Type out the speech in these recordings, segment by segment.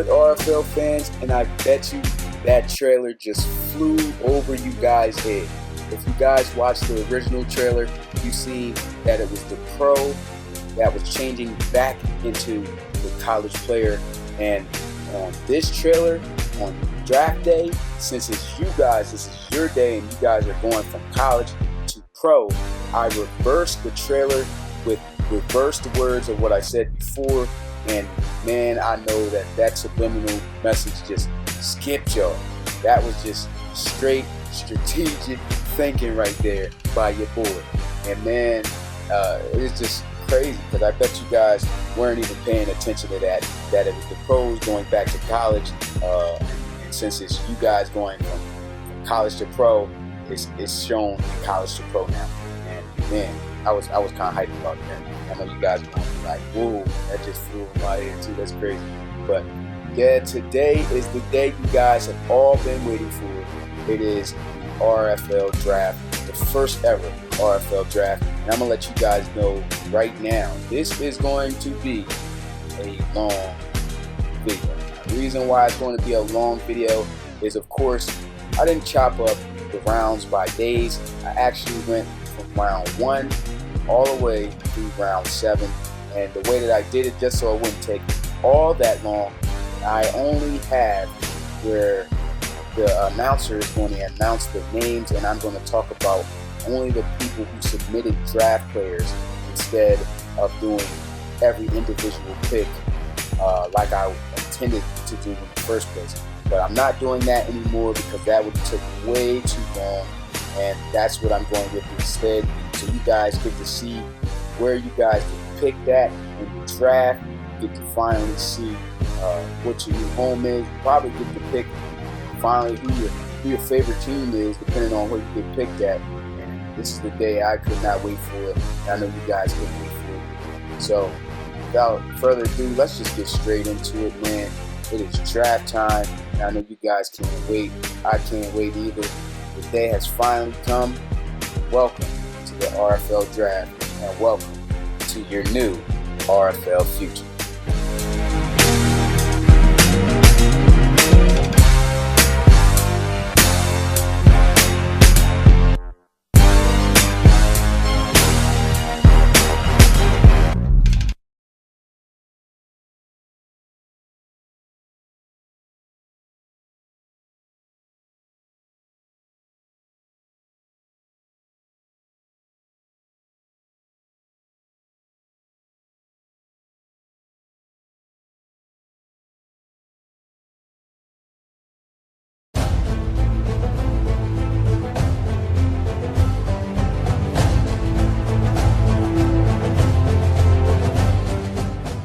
good, RFL fans, and I bet you that trailer just flew over you guys' head. If you guys watched the original trailer, you see that it was the pro that was changing back into the college player. And on this trailer, on draft day, since it's you guys, this is your day, and you guys are going from college to pro, I reversed the trailer with reversed the words of what I said before. And man, I know that subliminal message just skipped y'all. That was just straight strategic thinking right there by your boy. And man, it's just crazy because I bet you guys weren't even paying attention to that it was the pros going back to college. And since it's you guys going from college to pro, it's shown college to pro now. And man, I was kind of hyped about that. I know you guys are going to be like, whoa, that just flew in my head too. That's crazy. But yeah, today is the day you guys have all been waiting for. It is the RFL Draft, the first ever RFL Draft. And I'm going to let you guys know right now, this is going to be a long video. The reason why it's going to be a long video is, of course, I didn't chop up the rounds by days. I actually went from round 1 all the way through round 7, and the way that I did it, just so it wouldn't take all that long, I only have where the announcer is going to announce the names, and I'm going to talk about only the people who submitted draft players instead of doing every individual pick like I intended to do in the first place. But I'm not doing that anymore because that would take way too long, and that's what I'm going with instead. So you guys get to see where you guys can pick that in the draft. You get to finally see what your new home is. You probably get to pick finally who your favorite team is, depending on where you get picked at. And this is the day I could not wait for it. And I know you guys could wait for it. So without further ado, let's just get straight into it, man. It is draft time, and I know you guys can't wait. I can't wait either. The day has finally come. Welcome to the RFL Draft, and welcome to your new RFL future.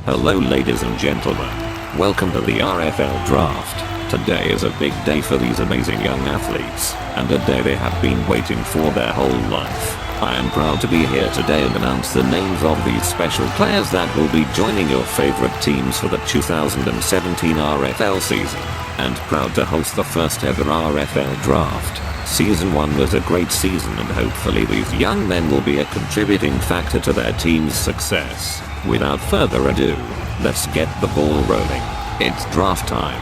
Hello ladies and gentlemen, welcome to the RFL Draft. Today is a big day for these amazing young athletes, and a day they have been waiting for their whole life. I am proud to be here today and announce the names of these special players that will be joining your favorite teams for the 2017 RFL season, and proud to host the first ever RFL Draft. Season 1 was a great season, and hopefully these young men will be a contributing factor to their team's success. Without further ado, let's get the ball rolling. It's draft time.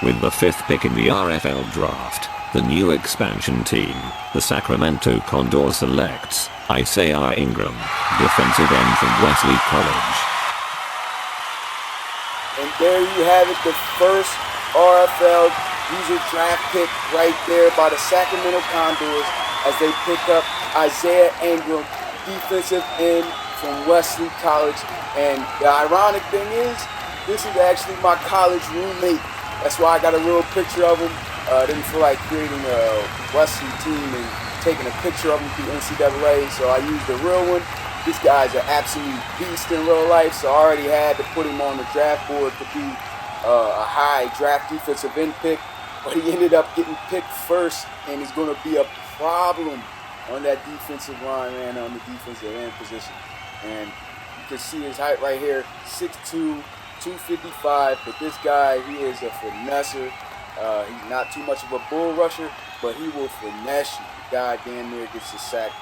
With the 5th pick in the RFL Draft, the new expansion team, the Sacramento Condors, selects Isaiah Ingram, defensive end from Wesley College. And there you have it, the first RFL user draft pick right there by the Sacramento Condors as they pick up Isaiah Ingram, defensive end from Wesley College. And the ironic thing is, this is actually my college roommate. That's why I got a real picture of him. I didn't feel like creating a Wesley team and taking a picture of him through NCAA, so I used the real one. This guy's an absolute beast in real life, so I already had to put him on the draft board to be a high draft defensive end pick, but he ended up getting picked first, and he's going to be a problem on that defensive line and on the defensive end position. And you can see his height right here, 6'2", 255, but this guy, he is a finesser. He's not too much of a bull rusher, but he will finesse you. The guy damn near gets a sack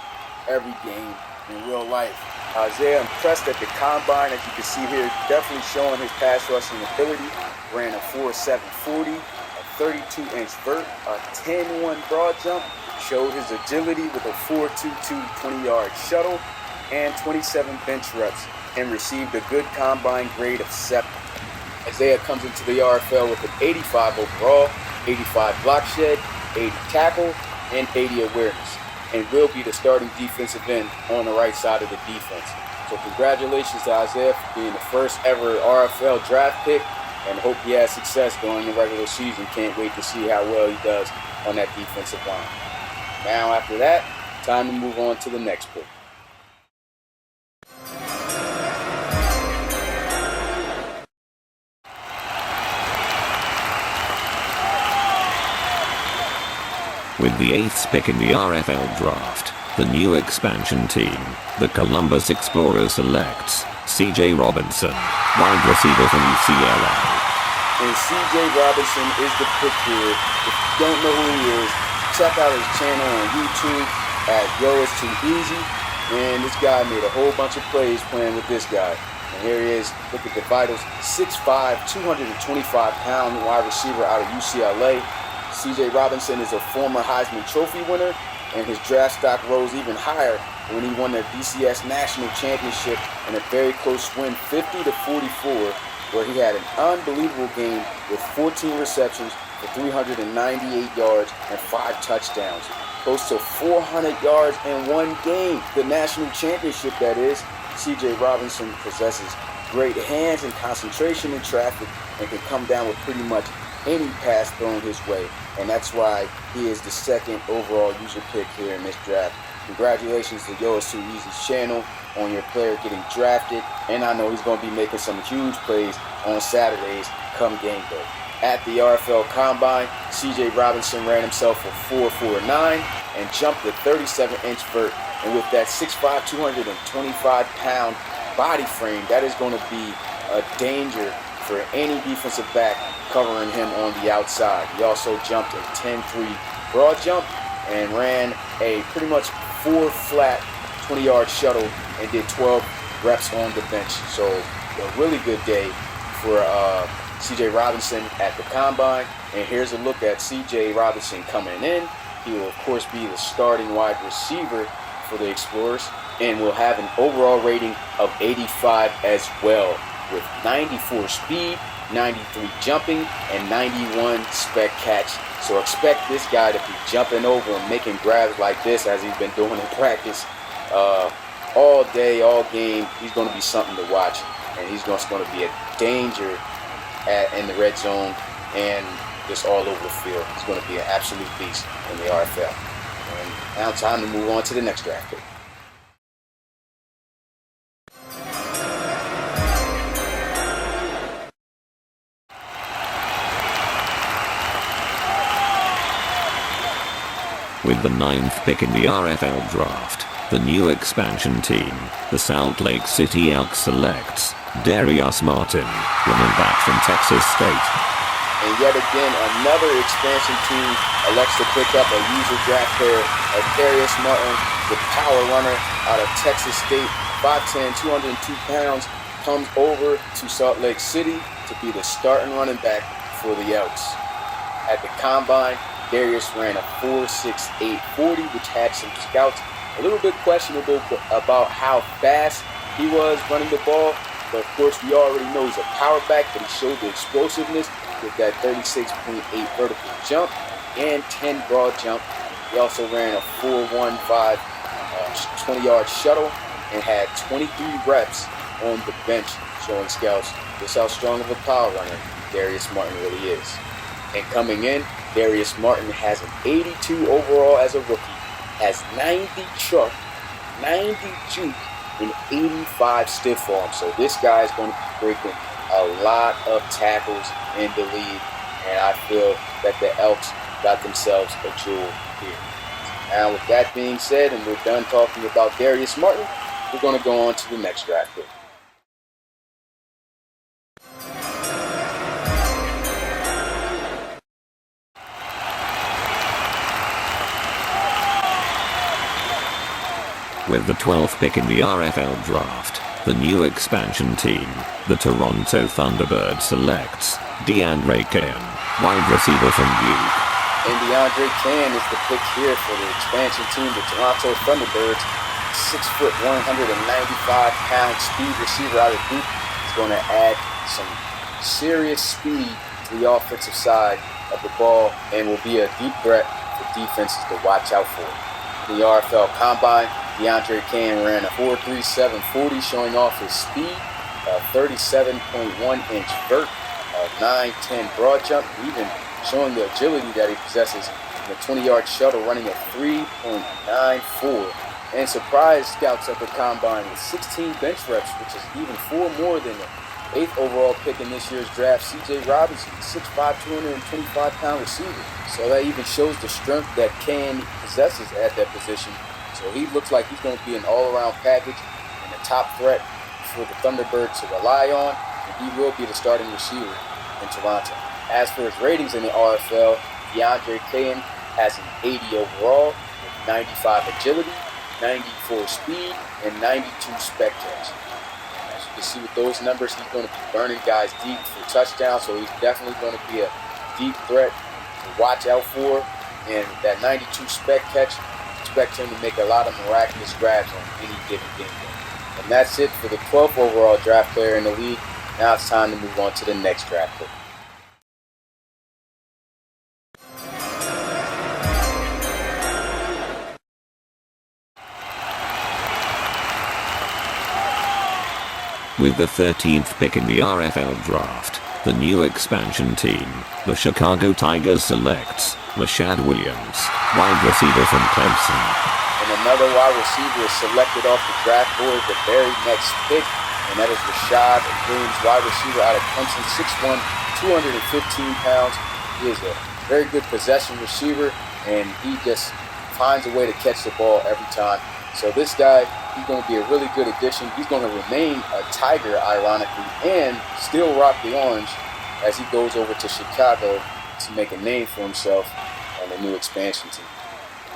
every game in real life. Isaiah impressed at the combine, as you can see here, definitely showing his pass rushing ability. Ran a 4.740, a 32-inch vert, a 10-1 broad jump, showed his agility with a 4.22 20-yard shuttle, and 27 bench reps, and received a good combine grade of 7. Isaiah comes into the RFL with an 85 overall, 85 block shed, 80 tackle, and 80 awareness, and will be the starting defensive end on the right side of the defense. So congratulations to Isaiah for being the first ever RFL draft pick, and hope he has success during the regular season. Can't wait to see how well he does on that defensive line. Now after that, time to move on to the next pick. With the 8th pick in the RFL Draft, the new expansion team, the Columbus Explorers, selects C.J. Robinson, wide receiver from UCLA. And C.J. Robinson is the pick here. If you don't know who he is, check out his channel on YouTube at Yo It's Too Easy. And this guy made a whole bunch of plays playing with this guy. And here he is. Look at the vitals. 6'5", 225-pound wide receiver out of UCLA. C.J. Robinson is a former Heisman Trophy winner, and his draft stock rose even higher when he won the BCS National Championship in a very close win, 50-44, where he had an unbelievable game with 14 receptions for 398 yards and 5 touchdowns. Close to 400 yards in one game. The national championship, that is. C.J. Robinson possesses great hands and concentration in traffic and can come down with pretty much any pass thrown his way, and that's why he is the 2nd overall user pick here in this draft. Congratulations to Yo It's Too Easy's channel on your player getting drafted, and I know he's going to be making some huge plays on Saturdays come game day. At the RFL Combine, C.J. Robinson ran himself for 4.49 and jumped the 37-inch vert, and with that 6'5", 225-pound body frame, that is going to be a danger for any defensive back covering him on the outside. He also jumped a 10-3 broad jump and ran a pretty much 4-flat 20-yard shuttle and did 12 reps on the bench. So a really good day for C.J. Robinson at the Combine. And here's a look at C.J. Robinson coming in. He will, of course, be the starting wide receiver for the Explorers and will have an overall rating of 85 as well, with 94 speed, 93 jumping, and 91 spec catch. So expect this guy to be jumping over and making grabs like this as he's been doing in practice all day, all game. He's going to be something to watch, and he's just going to be a danger in the red zone and just all over the field. He's going to be an absolute beast in the RFL. And now time to move on to the next draft pick. With the 9th pick in the RFL Draft, the new expansion team, the Salt Lake City Elks, selects Darius Martin, running back from Texas State. And yet again, another expansion team elects to pick up a user draft player of Darius Martin, the power runner out of Texas State, 5'10", 202 pounds, comes over to Salt Lake City to be the starting running back for the Elks. At the Combine, Darius ran a 4.68 40, which had some scouts a little bit questionable about how fast he was running the ball. But of course, we already know he's a power back, but he showed the explosiveness with that 36.8 vertical jump and 10 broad jump. He also ran a 4.15 20-yard shuttle and had 23 reps on the bench, showing scouts just how strong of a power runner Darius Martin really is. And coming in, Darius Martin has an 82 overall as a rookie, has 90 truck, 90 juke, and 85 stiff arm. So this guy is going to be breaking a lot of tackles in the league, and I feel that the Elks got themselves a jewel here. Now with that being said, and we're done talking about Darius Martin, we're going to go on to the next draft pick. With the 12th pick in the RFL Draft, the new expansion team, the Toronto Thunderbirds selects DeAndre Cain, wide receiver from Duke. And DeAndre Cain is the pick here for the expansion team, the Toronto Thunderbirds. 6 foot, 195-pound speed receiver out of Duke. He's going to add some serious speed to the offensive side of the ball and will be a deep threat for defenses to watch out for. In the RFL Combine, DeAndre Cain ran a 4.37 40, showing off his speed, a 37.1-inch vert, a 9.10 broad jump, even showing the agility that he possesses in the 20-yard shuttle, running a 3.94. And surprised scouts at the Combine with 16 bench reps, which is even 4 more than the 8th overall pick in this year's draft, C.J. Robinson, 6'5", 225-pound receiver. So that even shows the strength that Cain possesses at that position. So he looks like he's going to be an all-around package and a top threat for the Thunderbirds to rely on, and he will be the starting receiver in Toronto. As for his ratings in the RFL, DeAndre Cain has an 80 overall with 95 agility, 94 speed, and 92 spec catch. As you can see with those numbers, he's going to be burning guys deep for touchdowns, so he's definitely going to be a deep threat to watch out for. And that 92 spec catch, expect him to make a lot of miraculous grabs on any given game day. And that's it for the 12th overall draft player in the league. Now it's time to move on to the next draft pick. With the 13th pick in the RFL Draft, the new expansion team, the Chicago Tigers selects Rashad Williams, wide receiver from Clemson. And another wide receiver is selected off the draft board the very next pick, and that is Rashad Williams, wide receiver out of Clemson, 6'1", 215 pounds. He is a very good possession receiver, and he just finds a way to catch the ball every time. So this guy, he's going to be a really good addition. He's going to remain a Tiger, ironically, and still rock the orange as he goes over to Chicago to make a name for himself on the new expansion team.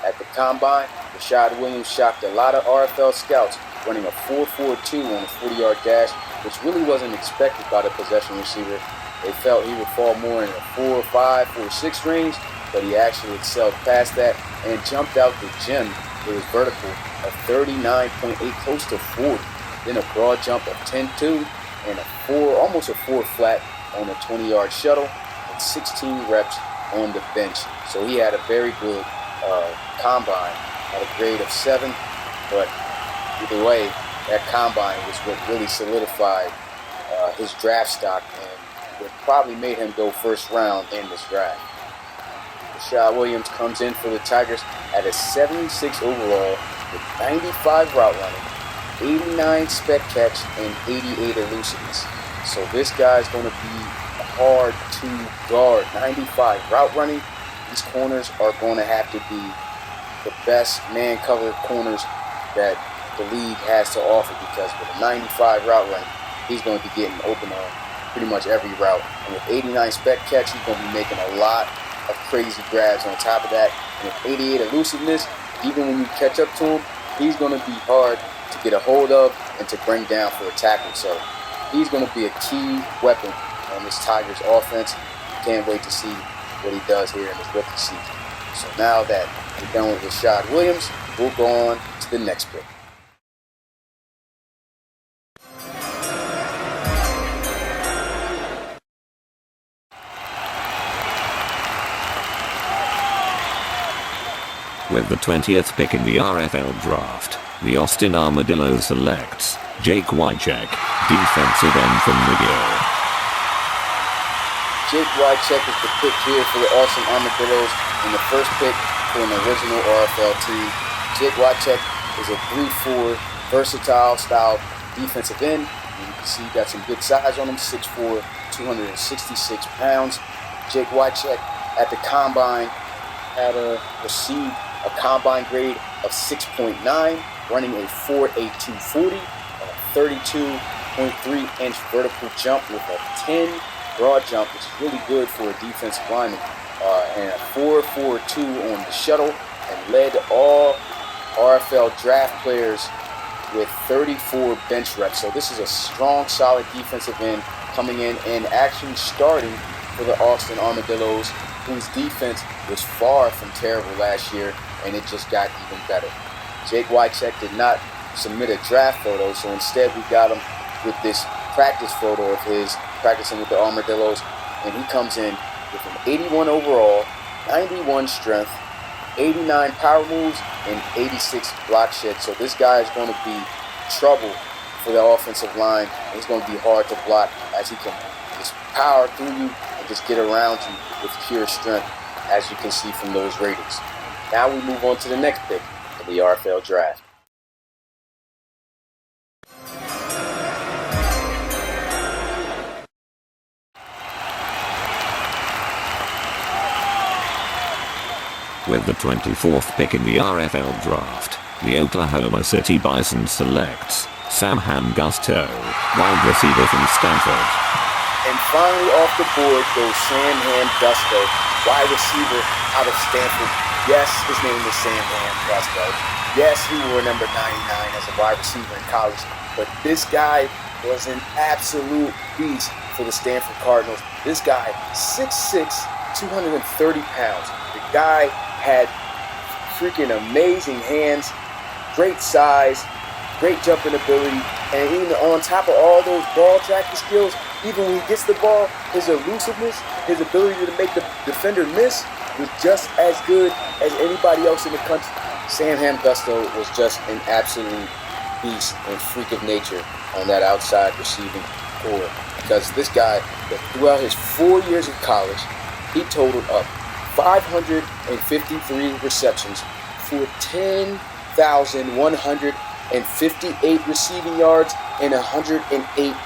At the Combine, Rashad Williams shocked a lot of RFL scouts, running a 4.42 on a 40-yard dash, which really wasn't expected by the possession receiver. They felt he would fall more in a 4.5, 4.6 range, but he actually excelled past that and jumped out the gym with his vertical of 39.8, close to 40. Then a broad jump of 10.2 and almost a 4 flat on a 20-yard shuttle and 16 reps on the bench. So he had a very good combine, had a grade of 7, but either way, that combine was what really solidified his draft stock and what probably made him go first round in this draft. Rashad Williams comes in for the Tigers at a 76 overall with 95 route running, 89 spec catch, and 88 elusiveness. So this guy is going to be hard to guard. 95 route running. These corners are going to have to be the best man-covered corners that the league has to offer, because with a 95 route running, he's going to be getting open on pretty much every route. And with 89 spec catch, he's going to be making a lot of crazy grabs on top of that. And with 88 elusiveness, even when you catch up to him, he's going to be hard to get a hold of and to bring down for a tackle. So he's going to be a key weapon on this Tigers offense. Can't wait to see what he does here in his rookie season. So now that we're done with Rashad Williams, we'll go on to the next pick. With the 20th pick in the RFL Draft, the Austin Armadillos selects Jake Wycheck, defensive end from McGill. Jake Wycheck is the pick here for the Austin Armadillos in the first pick for an original RFL team. Jake Wycheck is a 3'4", versatile style defensive end. And you can see he got some good size on him, 6'4", 266 pounds. Jake Wycheck at the Combine had received a combine grade of 6.9, running a 4.82 40 and a 32.3-inch vertical jump with a 10 broad jump, which is really good for a defensive lineman, and a 4.42 on the shuttle, and led all RFL Draft players with 34 bench reps. So this is a strong, solid defensive end coming in and actually starting for the Austin Armadillos, whose defense was far from terrible last year, and it just got even better. Jake Wycheck did not submit a draft photo, so instead we got him with this practice photo of his practicing with the Armadillos, and he comes in with an 81 overall, 91 strength, 89 power moves, and 86 block shed. So this guy is going to be trouble for the offensive line, and he's going to be hard to block as he can just power through you and just get around you with pure strength, as you can see from those ratings. Now we move on to the next pick in the RFL Draft. With the 24th pick in the RFL Draft, the Oklahoma City Bison selects Sam Gusto, wide receiver from Stanford. And finally off the board goes Sam Gusto, wide receiver out of Stanford. Yes, his name is Sam Gusto. Yes, he wore number 99 as a wide receiver in college, but this guy was an absolute beast for the Stanford Cardinals. This guy, 6'6", 230 pounds. The guy had freaking amazing hands, great size, great jumping ability, and even on top of all those ball tracking skills, even when he gets the ball, his elusiveness, his ability to make the defender miss was just as good as anybody else in the country. Sam Gusto was just an absolute beast and freak of nature on that outside receiving core, because this guy, throughout his 4 years of college, he totaled up 553 receptions for 10,158 receiving yards and 108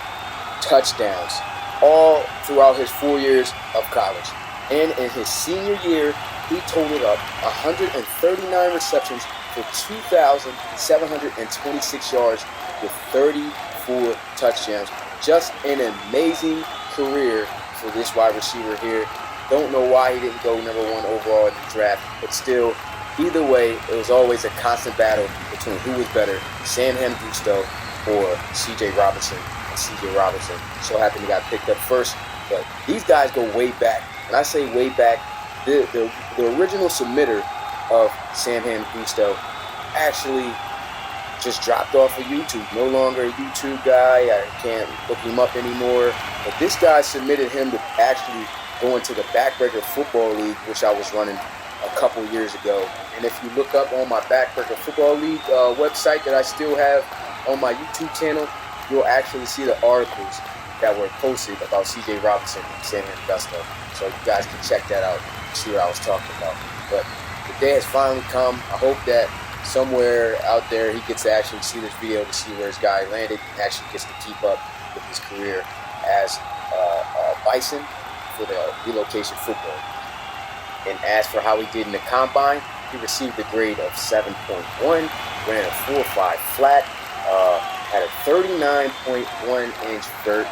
touchdowns, all throughout his 4 years of college. And in his senior year, he totaled up 139 receptions for 2,726 yards with 34 touchdowns. Just an amazing career for this wide receiver here. Don't know why he didn't go number 1 overall in the draft, but still, either way, it was always a constant battle between who was better, Sam Gusto or C.J. Robinson. And C.J. Robinson so happened he got picked up first, but these guys go way back. When I say way back, the original submitter of Sam Gusto actually just dropped off of YouTube. No longer a YouTube guy. I can't look him up anymore. But this guy submitted him to actually going to the Backbreaker Football League, which I was running a couple years ago. And if you look up on my Backbreaker Football League website that I still have on my YouTube channel, you'll actually see the articles that were posted about C.J. Robinson and Sam Gusto. So you guys can check that out and see what I was talking about. But the day has finally come. I hope that somewhere out there he gets to actually see this video to see where his guy landed and actually gets to keep up with his career as Bison for the relocation football. And as for how he did in the combine, he received a grade of 7.1, ran a 4.5 flat, had a 39.1 inch vert,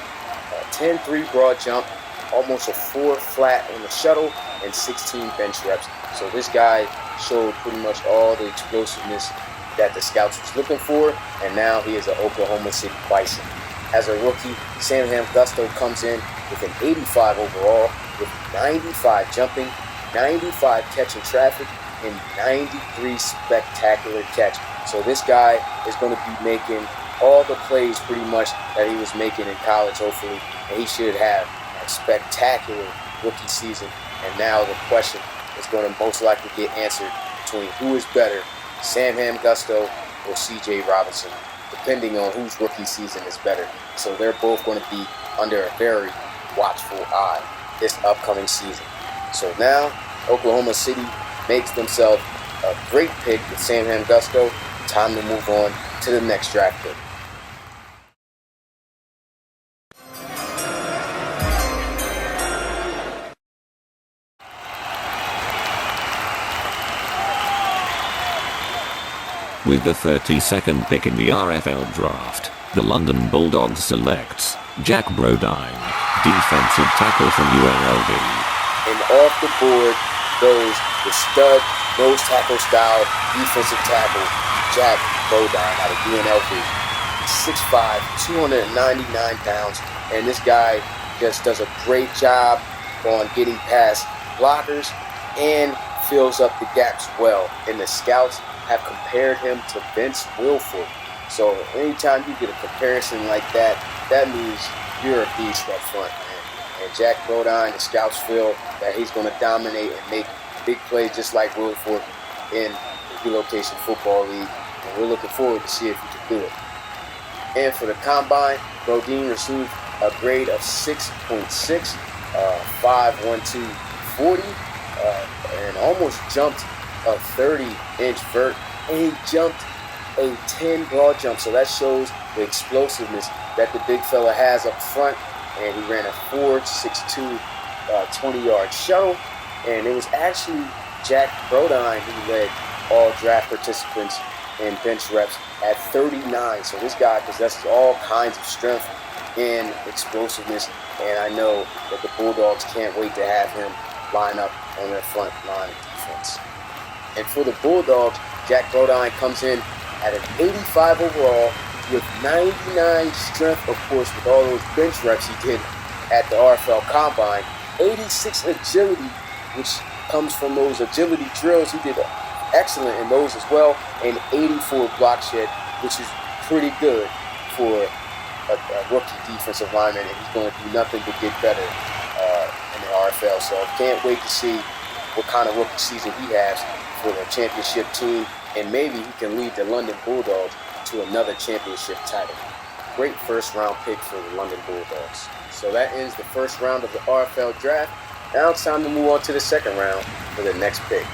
10.3 broad jump, almost a 4 flat on the shuttle, and 16 bench reps. So this guy showed pretty much all the explosiveness that the scouts was looking for, and now he is an Oklahoma City Bison. As a rookie, Sam Gusto comes in with an 85 overall, with 95 jumping, 95 catching traffic, and 93 spectacular catch. So this guy is going to be making all the plays pretty much that he was making in college, hopefully, and he should have a spectacular rookie season. And now the question is going to most likely get answered between who is better, Sam Gusto or C.J. Robinson, depending on whose rookie season is better. So they're both going to be under a very watchful eye this upcoming season. So now Oklahoma City makes themselves a great pick with Sam Gusto. Time to move on to the next draft pick. With the 32nd pick in the RFL Draft, the London Bulldogs selects Jack Brodine, defensive tackle from UNLV. And off the board goes the stud nose tackle style defensive tackle Jack Bodine out of UNLV. 6'5", 299 pounds, and this guy just does a great job on getting past blockers and fills up the gaps well. And the scouts have compared him to Vince Wilfork. So anytime you get a comparison like that, that means you're a beast up front, man. And Jack Bodine, the scouts feel that he's going to dominate and make big plays just like Wilfork in the Relocation Football League. And we're looking forward to see if he can do it. And for the combine, Bodine received a grade of 6.6, 5'12", 40, and almost jumped a 30-inch vert, and he jumped a 10 broad jump. So that shows the explosiveness that the big fella has up front. And he ran a 4.62 20-yard shuttle. And it was actually Jack Bodine who led all draft participants in bench reps at 39. So this guy possesses all kinds of strength and explosiveness. And I know that the Bulldogs can't wait to have him line up on their front line of defense. And for the Bulldogs, Jack Bodine comes in at an 85 overall with 99 strength, of course, with all those bench reps he did at the RFL Combine. 86 agility, which comes from those agility drills. He did excellent in those as well. And 84 block shed, which is pretty good for a rookie defensive lineman. And he's going to do nothing but get better in the RFL. So can't wait to see what kind of rookie season he has for the championship team. And maybe he can lead the London Bulldogs to another championship title. Great first round pick for the London Bulldogs. So that ends the first round of the RFL Draft. Now it's time to move on to the second round for the next pick.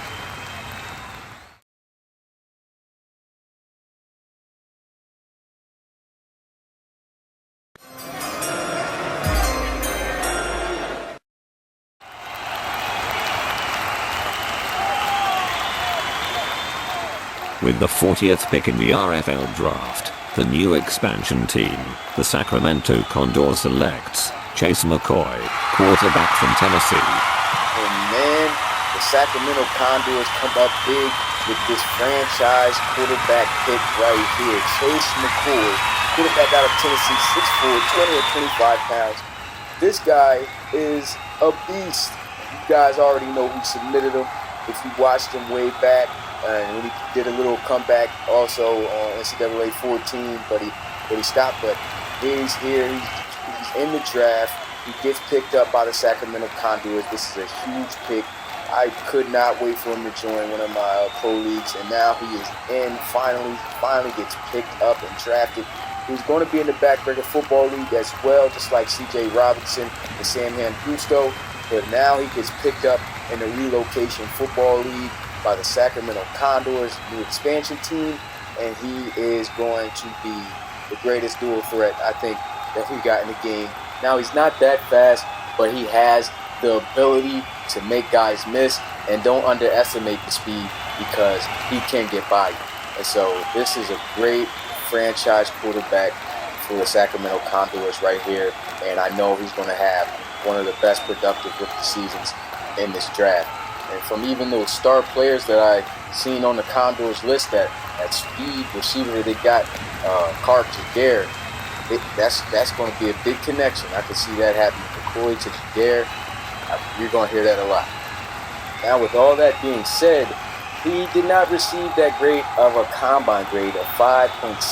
With the 40th pick in the RFL Draft, the new expansion team, the Sacramento Condors selects Chase McCoy, quarterback from Tennessee. And man, the Sacramento Condors come up big with this franchise quarterback pick right here. Chase McCoy, quarterback out of Tennessee, 6'4", 20 or 25 pounds. This guy is a beast. You guys already know who submitted him. If you watched him way back, and he did a little comeback also on NCAA 14, but he stopped. But he's here. He's in the draft. He gets picked up by the Sacramento Condors. This is a huge pick. I could not wait for him to join one of my pro leagues, and now he is in. Finally gets picked up and drafted. He's going to be in the Backbreaker Football League as well, just like C.J. Robinson and Samham Gusto. But now he gets picked up in the Relocation Football League by the Sacramento Condors, new expansion team, and he is going to be the greatest dual threat I think that we got in the game. Now he's not that fast, but he has the ability to make guys miss, and don't underestimate the speed because he can get by you. And so this is a great franchise quarterback for the Sacramento Condors right here, and I know he's going to have one of the best productive rookie seasons in this draft. And from even those star players that I seen on the Condors list, that speed receiver they got, Carp Jaguar, that's going to be a big connection. I can see that happening. McCoy to Jaguar, you're going to hear that a lot. Now, with all that being said, he did not receive that great of a combine grade of 5.6.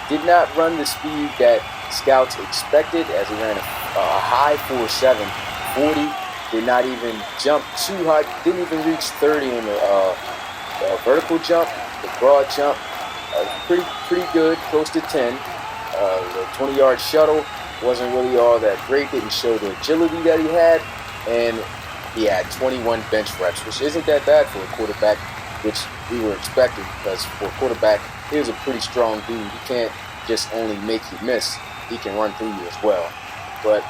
Did not run the speed that scouts expected, as he ran a high 4.7, 40. Did not even jump too high. Didn't even reach 30 in the vertical jump. The broad jump, pretty good, close to 10. The 20-yard shuttle wasn't really all that great. Didn't show the agility that he had. And he had 21 bench reps, which isn't that bad for a quarterback, which we were expecting, because for a quarterback, he was a pretty strong dude. He can't just only make you miss. He can run through you as well. But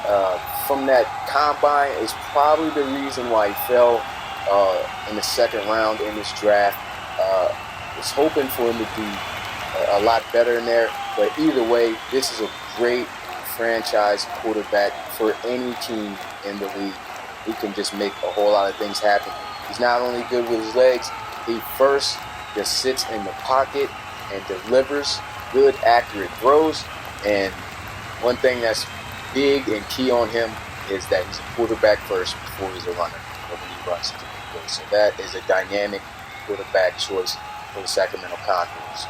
from that combine is probably the reason why he fell in the second round in this draft. Was hoping for him to do a lot better in there. But either way, this is a great franchise quarterback for any team in the league. He can just make a whole lot of things happen. He's not only good with his legs, he first just sits in the pocket and delivers good, accurate throws. And one thing that's big and key on him is that he's a quarterback first before he's a runner when he runs into the play. So that is a dynamic quarterback choice for the Sacramento Condors.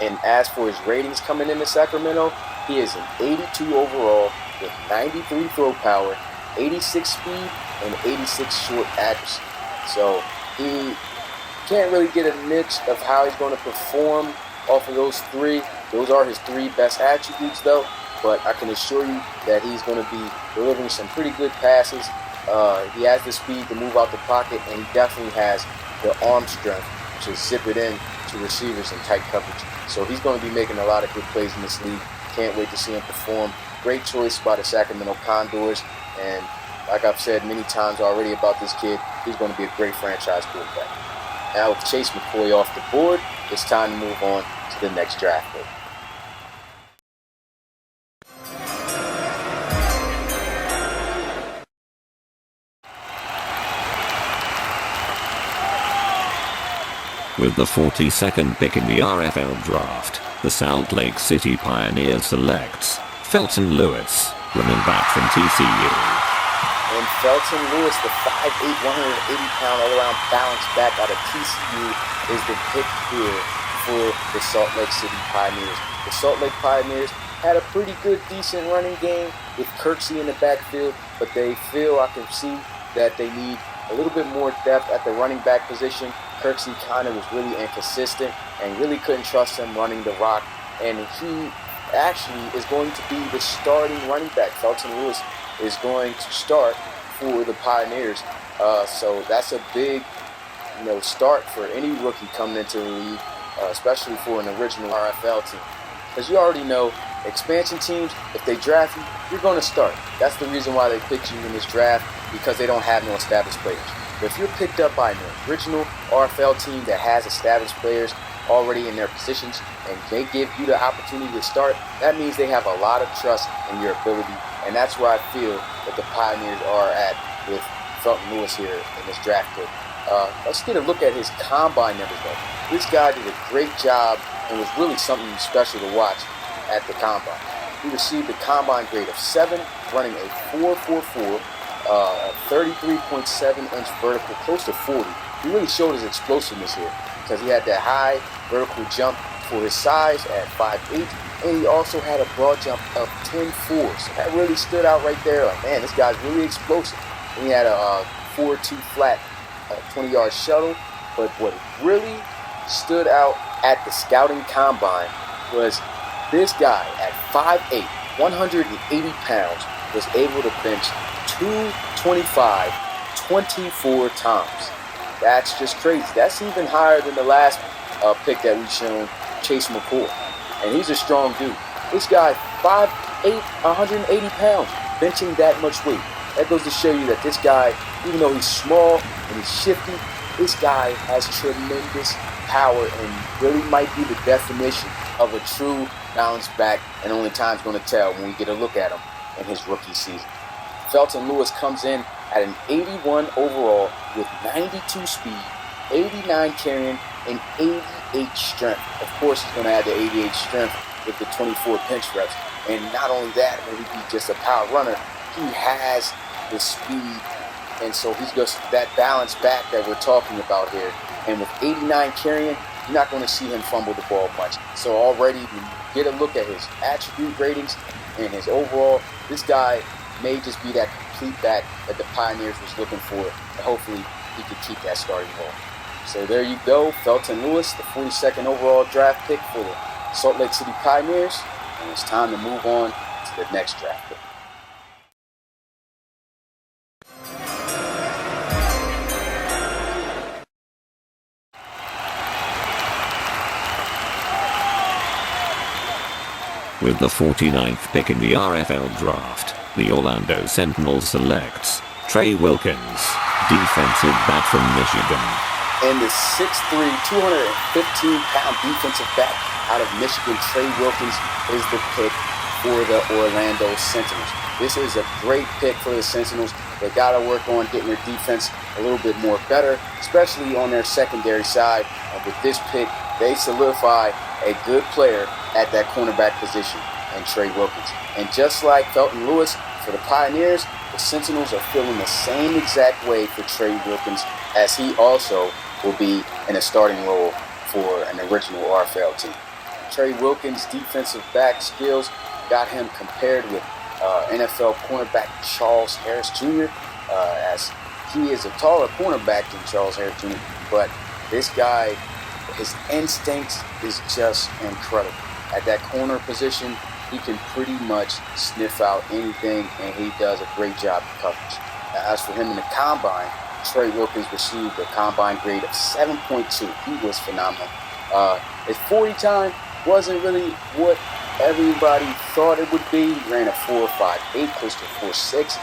And as for his ratings coming into Sacramento, he is an 82 overall with 93 throw power, 86 speed, and 86 short accuracy. So he can't really get a niche of how he's going to perform off of those three. Those are his three best attributes, though. But I can assure you that he's going to be delivering some pretty good passes. He has the speed to move out the pocket, and he definitely has the arm strength to zip it in to receivers in tight coverage. So he's going to be making a lot of good plays in this league. Can't wait to see him perform. Great choice by the Sacramento Condors. And like I've said many times already about this kid, he's going to be a great franchise quarterback. Now with Chase McCoy off the board, it's time to move on to the next draft pick. With the 42nd pick in the RFL Draft, the Salt Lake City Pioneers selects Felton Lewis, running back from TCU. And Felton Lewis, the 5'8", 180-pound all-around balance back out of TCU, is the pick here for the Salt Lake City Pioneers. The Salt Lake Pioneers had a pretty good, decent running game with Kirksey in the backfield, but they feel, I can see, that they need a little bit more depth at the running back position. Kirksey kind of was really inconsistent and really couldn't trust him running the rock. And he actually is going to be the starting running back. Felton Lewis is going to start for the Pioneers. So that's a big, start for any rookie coming into the league, especially for an original RFL team. Because you already know, expansion teams, if they draft you, you're going to start. That's the reason why they picked you in this draft, because they don't have no established players. But if you're picked up by an original RFL team that has established players already in their positions and they give you the opportunity to start, that means they have a lot of trust in your ability. And that's where I feel that the Pioneers are at with Felton Lewis here in this draft pick. Let's get a look at his combine numbers, though. This guy did a great job and was really something special to watch at the combine. He received a combine grade of 7, running a 4.44, a 33.7-inch vertical, close to 40. He really showed his explosiveness here because he had that high vertical jump for his size at 5'8", and he also had a broad jump of 10.4. So that really stood out right there. Like, man, this guy's really explosive. And he had a 4.2 flat 20-yard shuttle. But what really stood out at the scouting combine was this guy at 5'8", 180 pounds, was able to bench 225 24 times. That's just crazy. That's even higher than the last pick that we've shown, Chase McCoy. And he's a strong dude. This guy, 5'8", 180 pounds, benching that much weight. That goes to show you that this guy, even though he's small and he's shifty, this guy has tremendous power and really might be the definition of a true bounce back, and only time's going to tell when we get a look at him in his rookie season. Felton Lewis comes in at an 81 overall with 92 speed, 89 carrying, and 88 strength. Of course, he's going to add the 88 strength with the 24 bench reps. And not only that, will he be just a power runner, he has the speed. And so he's just that balance back that we're talking about here. And with 89 carrying, you're not going to see him fumble the ball much. So already, you get a look at his attribute ratings and his overall, this guy may just be that complete back that the Pioneers was looking for. And hopefully, he could keep that starting role. So there you go, Felton Lewis, the 42nd overall draft pick for the Salt Lake City Pioneers. And it's time to move on to the next draft pick. With the 49th pick in the RFL Draft, the Orlando Sentinels selects Trey Wilkins, defensive back from Michigan. And the 6'3", 215-pound defensive back out of Michigan, Trey Wilkins, is the pick for the Orlando Sentinels. This is a great pick for the Sentinels. They got to work on getting their defense a little bit more better, especially on their secondary side. And with this pick, they solidify a good player at that cornerback position in Trey Wilkins. And just like Felton Lewis for the Pioneers, the Sentinels are feeling the same exact way for Trey Wilkins, as he also will be in a starting role for an original RFL team. Trey Wilkins' defensive back skills got him compared with NFL cornerback Charles Harris Jr., as he is a taller cornerback than Charles Harris Jr., but this guy, his instincts is just incredible. At that corner position, he can pretty much sniff out anything, and he does a great job of coverage. Now, as for him in the combine, Trey Wilkins received a combine grade of 7.2. He was phenomenal. His 40 time wasn't really what everybody thought it would be. He ran a 4.58, close to 4.6.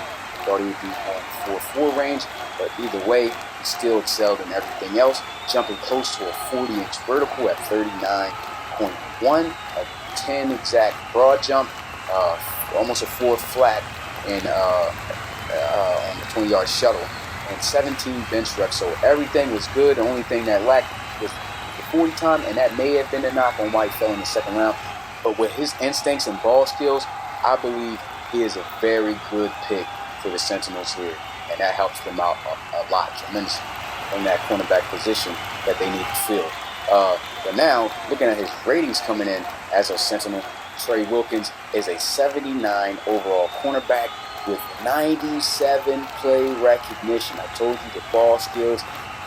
Thought he would be on 4.4 range, but either way, he still excelled in everything else, jumping close to a 40-inch vertical at 39.1, a 10 exact broad jump, almost a 4 flat in on the 20-yard shuttle, and 17 bench reps. So everything was good. The only thing that lacked was the 40 time, and that may have been a knock on why he fell in the second round. But with his instincts and ball skills, I believe he is a very good pick for the Sentinels here, and that helps them out a lot, tremendously, in that cornerback position that they need to fill. But now, looking at his ratings coming in as a Sentinel, Trey Wilkins is a 79 overall cornerback with 97 play recognition. I told you the ball skills,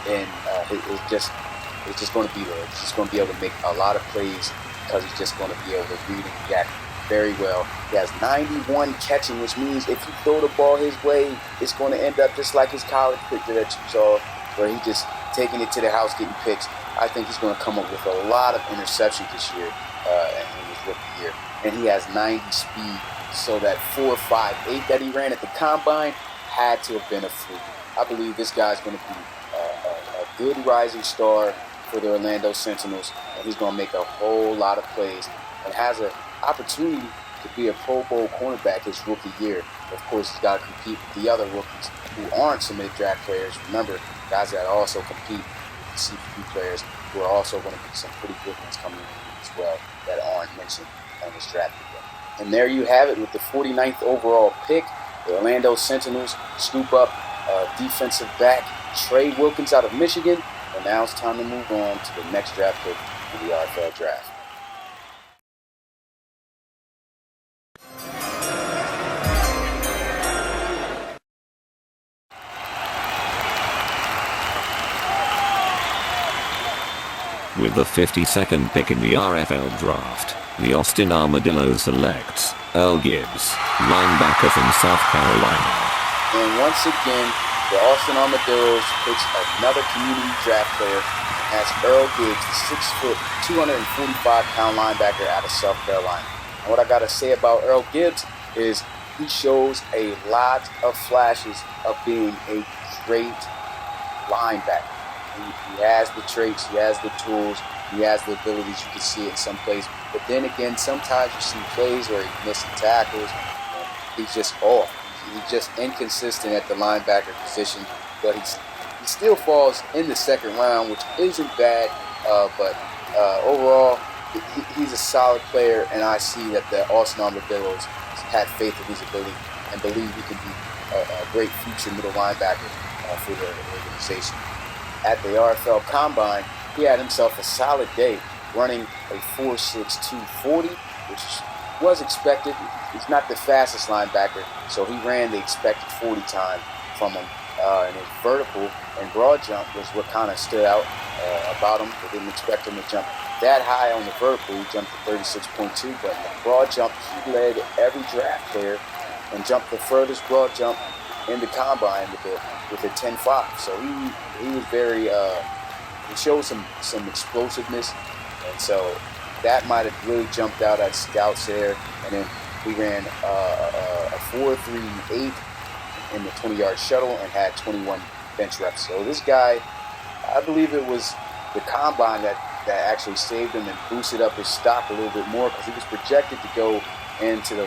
and it's just going to be there. He's just going to be able to make a lot of plays because he's just going to be able to read and react very well. He has 91 catching, which means if you throw the ball his way, it's going to end up just like his college pick that you saw, where he just taking it to the house, getting picks. I think he's going to come up with a lot of interceptions this year in his rookie year. And he has 90 speed, so that 4.58 that he ran at the combine had to have been a fluke. I believe this guy's going to be a good rising star for the Orlando Sentinels, and he's going to make a whole lot of plays and has an opportunity to be a Pro Bowl cornerback his rookie year. Of course, he's got to compete with the other rookies who aren't submitted draft players. Remember, guys that also compete with CPP players who are also going to be some pretty good ones coming in as well that aren't mentioned on this draft yet. And there you have it with the 49th overall pick. The Orlando Sentinels scoop up defensive back Trey Wilkins out of Michigan. And now it's time to move on to the next draft pick in the RFL Draft. With the 52nd pick in the RFL Draft, the Austin Armadillos selects Earl Gibbs, linebacker from South Carolina. And once again, the Austin Armadillos picks another community draft player, and that's Earl Gibbs, the 6', 245-pound linebacker out of South Carolina. And what I got to say about Earl Gibbs is he shows a lot of flashes of being a great linebacker. He has the traits, he has the tools, he has the abilities. You can see it in some plays. But then again, sometimes you see plays where he's missing tackles, and he's just off. He's just inconsistent at the linebacker position, but he still falls in the second round, which isn't bad. But overall, he's a solid player, and I see that the Austin Armadillos have faith in his ability and believe he can be a great future middle linebacker for the organization. At the RFL Combine, he had himself a solid day, running a 4.62 40, which was expected. He's not the fastest linebacker, so he ran the expected 40 time from him. And his vertical and broad jump was what kind of stood out about him. They didn't expect him to jump that high on the vertical. He jumped to 36.2, but in the broad jump, he led every draft player and jumped the furthest broad jump in the combine with a 10.5. So he was very he showed some explosiveness, and so that might have really jumped out at scouts there. And then he ran a 4.38 in the 20-yard shuttle and had 21 bench reps. So this guy, I believe it was the combine that actually saved him and boosted up his stock a little bit more, because he was projected to go into the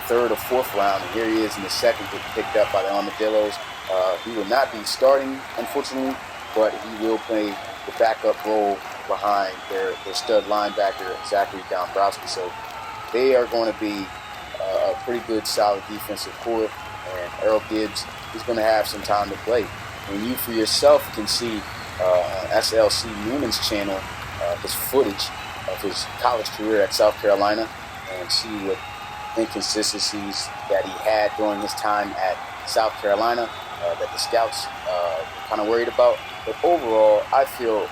third or fourth round, and here he is in the second, getting picked up by the Armadillos. He will not be starting, unfortunately, but he will play the backup role behind their stud linebacker, Zachary Dombrowski. So they are going to be a pretty good, solid defensive core, and Earl Gibbs is going to have some time to play. And you for yourself can see on SLC Newman's channel his footage of his college career at South Carolina and see what inconsistencies that he had during his time at South Carolina that the scouts were kind of worried about. But overall, I feel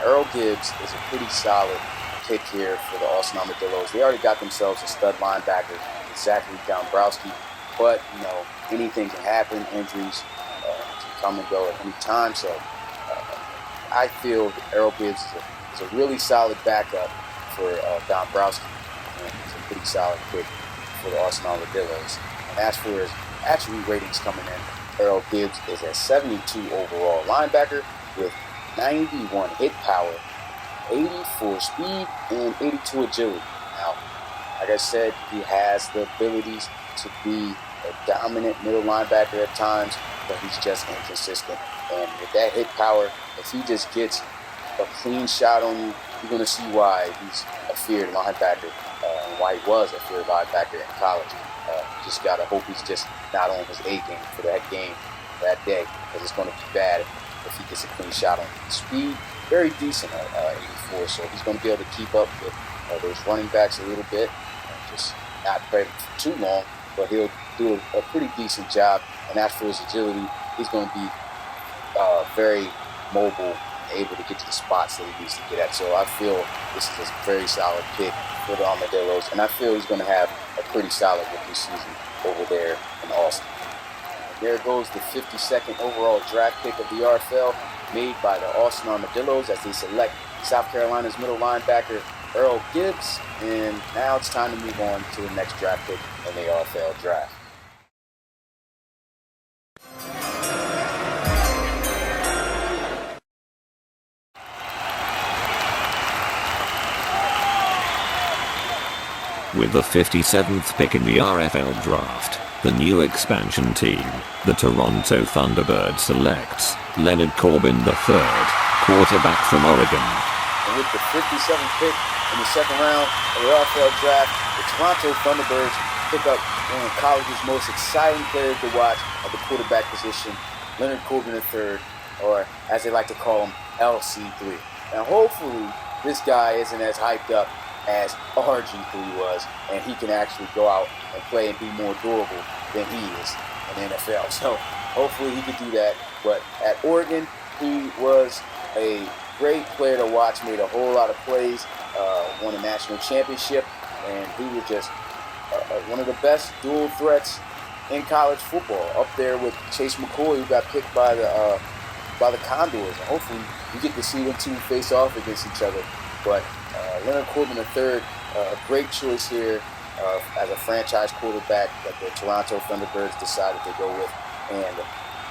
Earl Gibbs is a pretty solid pick here for the Austin Armadillos. They already got themselves a stud linebacker, Zachary Dombrowski, but anything can happen. Injuries can come and go at any time. So I feel Earl Gibbs is a really solid backup for Dombrowski, and it's a pretty solid pick for the Austin Armadillos. And as for his attribute ratings coming in, Earl Gibbs is a 72 overall linebacker with 91 hit power, 84 speed, and 82 agility. Now, like I said, he has the abilities to be a dominant middle linebacker at times, but he's just inconsistent. And with that hit power, if he just gets a clean shot on you, you're going to see why he's a feared linebacker and why he was a feared linebacker in college. Just got to hope he's just not on his A game for that game that day, because it's going to be bad if he gets a clean shot on him. Speed, very decent at 84, so he's going to be able to keep up with those running backs a little bit, just not play for too long, but he'll do a pretty decent job. And as for his agility, he's going to be very mobile, able to get to the spots that he needs to get at. So I feel this is a very solid pick for the Armadillos, and I feel he's going to have a pretty solid rookie season over there in Austin. And there goes the 52nd overall draft pick of the RFL, made by the Austin Armadillos as they select South Carolina's middle linebacker, Earl Gibbs. And now it's time to move on to the next draft pick in the RFL Draft. With the 57th pick in the RFL Draft, the new expansion team, the Toronto Thunderbirds, selects Leonard Corbin III, quarterback from Oregon. And with the 57th pick in the second round of the RFL Draft, the Toronto Thunderbirds pick up one of college's most exciting players to watch at the quarterback position, Leonard Corbin III, or as they like to call him, LC3. Now hopefully this guy isn't as hyped up as RG3 was, and he can actually go out and play and be more durable than he is in the NFL. So hopefully he can do that. But at Oregon, he was a great player to watch, made a whole lot of plays, won a national championship, and he was just one of the best dual threats in college football, up there with Chase McCoy, who got picked by the Condors. And hopefully you get to see them two face off against each other. But Leonard Corbin III, a great choice here as a franchise quarterback that the Toronto Thunderbirds decided to go with, and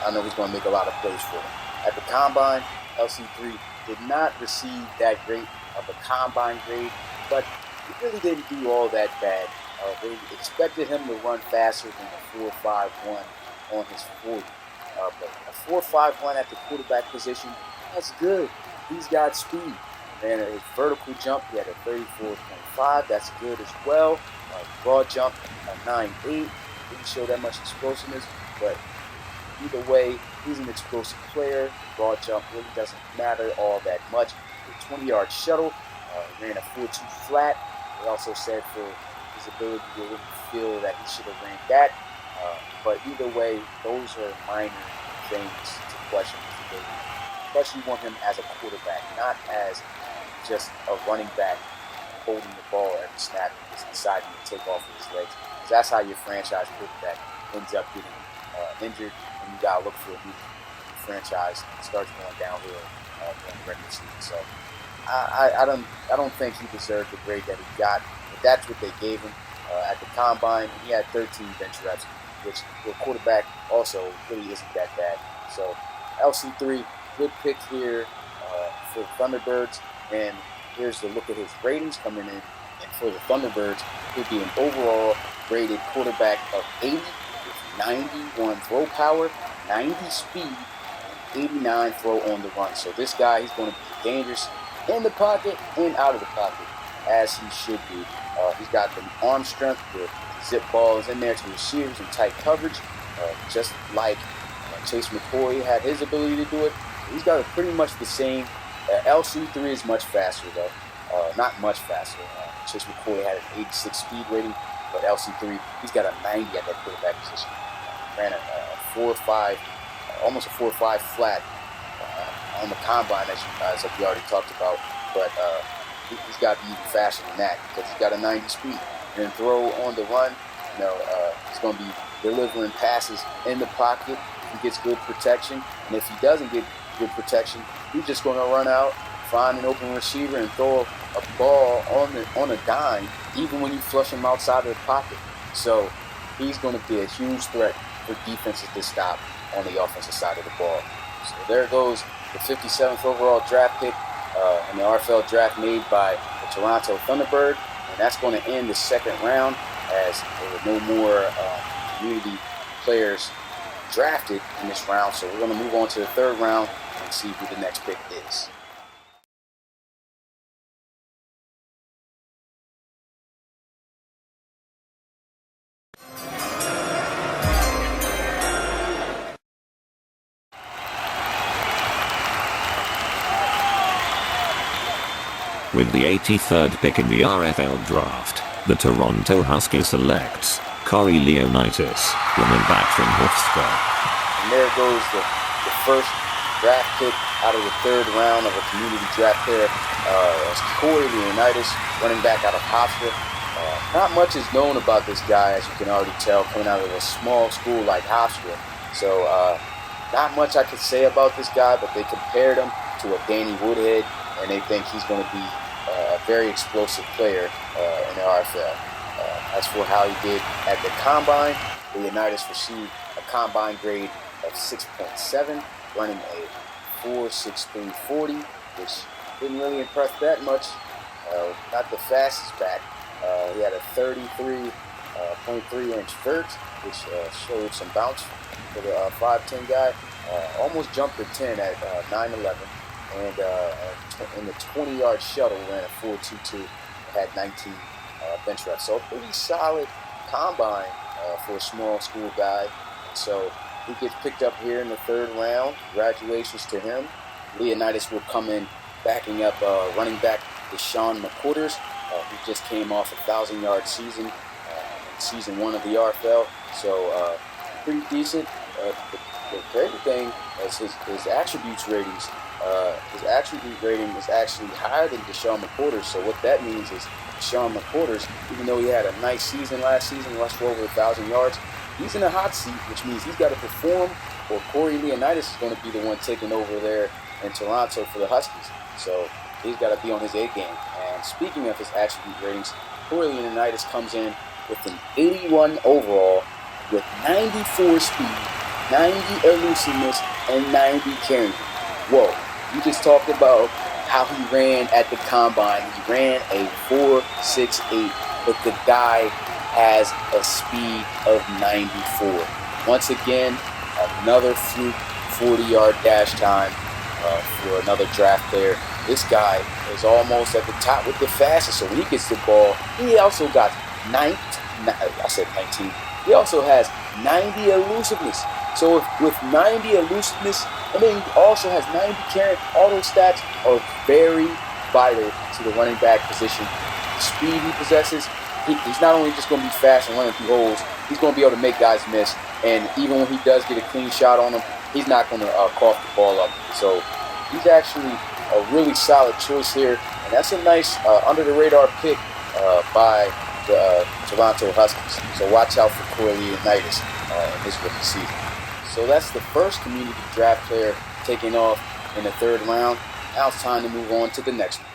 I know he's going to make a lot of plays for them. At the Combine, LC3 did not receive that great of a Combine grade, but he really didn't do all that bad. They expected him to run faster than a 4.51 on his 40, but a 4.51 at the quarterback position, that's good. He's got speed. And his vertical jump, he had a 34.5. That's good as well. Broad jump, a 9.8. Didn't show that much explosiveness, but either way, he's an explosive player. Broad jump really doesn't matter all that much. The 20-yard shuttle, ran a 4.2 flat. They also said for his ability to really feel that he should have ran that. But either way, those are minor things to question his ability. Plus, you want him as a quarterback, not as just a running back holding the ball every snap and just deciding to take off with his legs. Because that's how your franchise quarterback ends up getting injured, and you got to look for a new franchise starts going downhill during the regular season. So I don't think he deserved the grade that he got, but that's what they gave him at the Combine. He had 13 bench reps, which for a quarterback also really isn't that bad. So LC3, good pick here for the Thunderbirds. And here's the look at his ratings coming in. And for the Thunderbirds, he'll be an overall rated quarterback of 80 with 91 throw power, 90 speed, and 89 throw on the run. So this guy, he's going to be dangerous in the pocket and out of the pocket, as he should be. He's got the arm strength to zip balls in there to receivers in tight coverage, just like Chase McCoy had his ability to do it. He's got pretty much the same. LC3 is much faster, though. Not much faster. Chase McCoy had an 86 speed rating, but LC3, he's got a 90 at that quarterback position. Ran a 4.5, almost a 4.5 flat on the combine, as you guys have already talked about. But he's got to be even faster than that because he's got a 90 speed. And then throw on the run, he's going to be delivering passes in the pocket. He gets good protection, and if he doesn't get good protection, he's just going to run out, find an open receiver, and throw a ball on a dime, even when you flush him outside of the pocket. So he's going to be a huge threat for defenses to stop on the offensive side of the ball. So there goes the 57th overall draft pick in the RFL draft made by the Toronto Thunderbird, and that's going to end the second round as there were no more community players drafted in this round. So we're going to move on to the third round and see who the next pick is. With the 83rd pick in the RFL Draft, the Toronto Huskies selects Corey Leonidas, running back from Hofstra. And there goes the first draft pick out of the third round of a community draft player. Corey Leonidas, running back out of Hofstra. Not much is known about this guy, as you can already tell, coming out of a small school like Hofstra. So not much I could say about this guy, but they compared him to a Danny Woodhead, and they think he's going to be a very explosive player in the RFL. As for how he did at the Combine, Leonidas received a Combine grade of 6.7, running a 4.6340, which didn't really impress that much. Not the fastest back. He had a 33.3 inch vert, which showed some bounce for the 5'10 guy. Almost jumped the 10 at 9'11. And in the 20-yard shuttle, ran a 4.22, had 19 bench reps. So a pretty solid combine for a small school guy. So he gets picked up here in the third round. Congratulations to him. Leonidas will come in backing up running back Deshaun McQuarters, who just came off a 1,000-yard season in season 1 of the RFL. So pretty decent. The great thing is his attributes ratings. His attribute rating is actually higher than Deshaun McQuarters. So what that means is Deshaun McQuarters, even though he had a nice season last season, rushed for over 1,000 yards, he's in a hot seat, which means he's got to perform, or Corey Leonidas is going to be the one taking over there in Toronto for the Huskies. So he's got to be on his A game. And speaking of his attribute ratings, Corey Leonidas comes in with an 81 overall with 94 speed, 90 elusiveness, and 90 carrying. Whoa. You just talked about how he ran at the Combine. He ran a 4.68, but the guy has a speed of 94. Once again, another fluke 40-yard dash time for another draft player. This guy is almost at the top with the fastest, so when he gets the ball, he also got 19. He also has 90 elusiveness. So with 90 elusiveness, and then he also has 90 carrying, all those stats are very vital to the running back position. The speed he possesses, he's not only just going to be fast and running through holes, he's going to be able to make guys miss. And even when he does get a clean shot on him, he's not going to cough the ball up. So he's actually a really solid choice here. And that's a nice under-the-radar pick by the Toronto Huskies. So watch out for Corey Leonidas in his rookie season. So that's the first community draft player taking off in the third round. Now it's time to move on to the next one.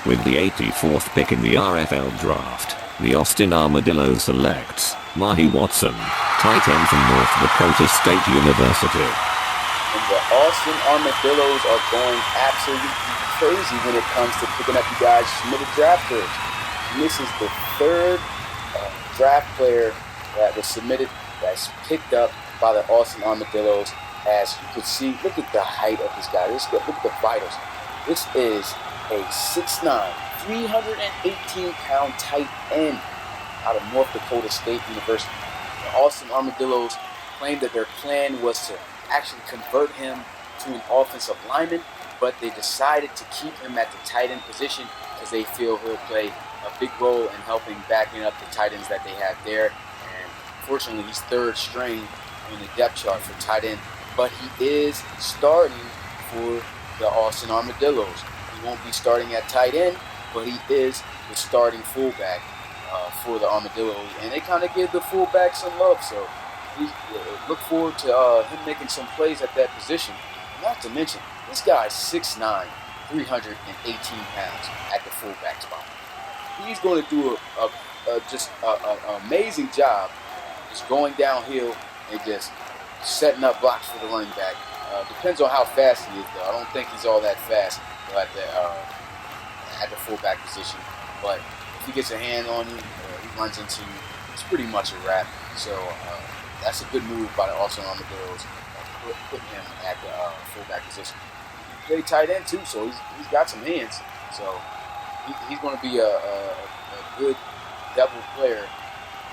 With the 84th pick in the RFL Draft, the Austin Armadillos selects Marty Watson, tight end from North Dakota State University. And the Austin Armadillos are going absolutely crazy when it comes to picking up you guys' submitted draft picks. And this is the third draft player that was submitted that's picked up by the Austin Armadillos. As you can see, look at the height of this guy. Look at the vitals. This is a 6'9", 318-pound tight end out of North Dakota State University. The Austin Armadillos claimed that their plan was to actually convert him to an offensive lineman, but they decided to keep him at the tight end position because they feel he'll play a big role in helping backing up the tight ends that they have there. And fortunately, he's third string on the depth chart for tight end, but he is starting for the Austin Armadillos. He won't be starting at tight end, but he is the starting fullback for the Armadillos, and they kind of give the fullback some love. So we look forward to him making some plays at that position. Not to mention, this guy's 6'9", 318 pounds at the fullback spot. He's going to do an amazing job just going downhill and just setting up blocks for the running back. Depends on how fast he is, though. I don't think he's all that fast at the fullback position. But if he gets a hand on you, he runs into you, it's pretty much a wrap. So that's a good move by the Austin Armadillos, putting him at the fullback position. He played tight end too, so he's got some hands. So he's going to be a good double player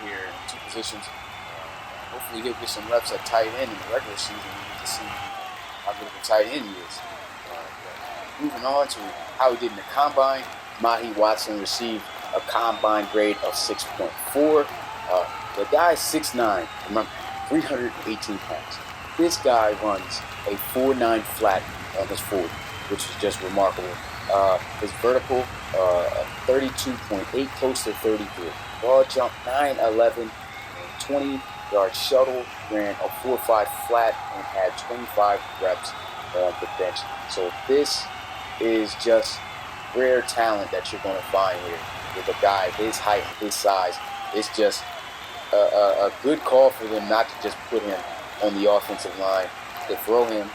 here in two positions. Hopefully he'll get some reps at tight end in the regular season. We get to see how good of a tight end he is. Moving on to how he did in the combine, Mahi Watson received a combine grade of 6.4. The guy is 6'9", remember, 318 pounds. This guy runs a 4.9 flat on his 40, which is just remarkable. His vertical, 32.8, close to 33. Ball jump, 9'11", and 20-yard shuttle, ran a 4.5 flat, and had 25 reps on the bench. So this is just rare talent that you're going to find here with a guy his height, his size. It's just a good call for them not to just put him on the offensive line, to throw him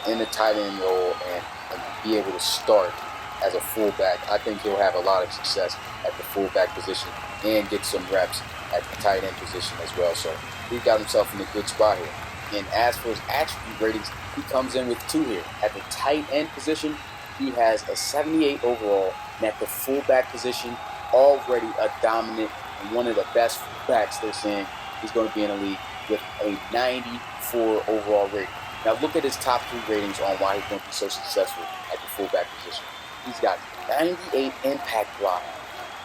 in the tight end role and be able to start as a fullback. I think he'll have a lot of success at the fullback position and get some reps at the tight end position as well. So he got himself in a good spot here. And as for his attribute ratings, he comes in with 2 here. At the tight end position, he has a 78 overall, and at the fullback position, already a dominant and one of the best fullbacks they're seeing. He's going to be in the league with a 94 overall rating. Now look at his top 3 ratings on why he's going to be so successful at the fullback position. He's got 98 impact block,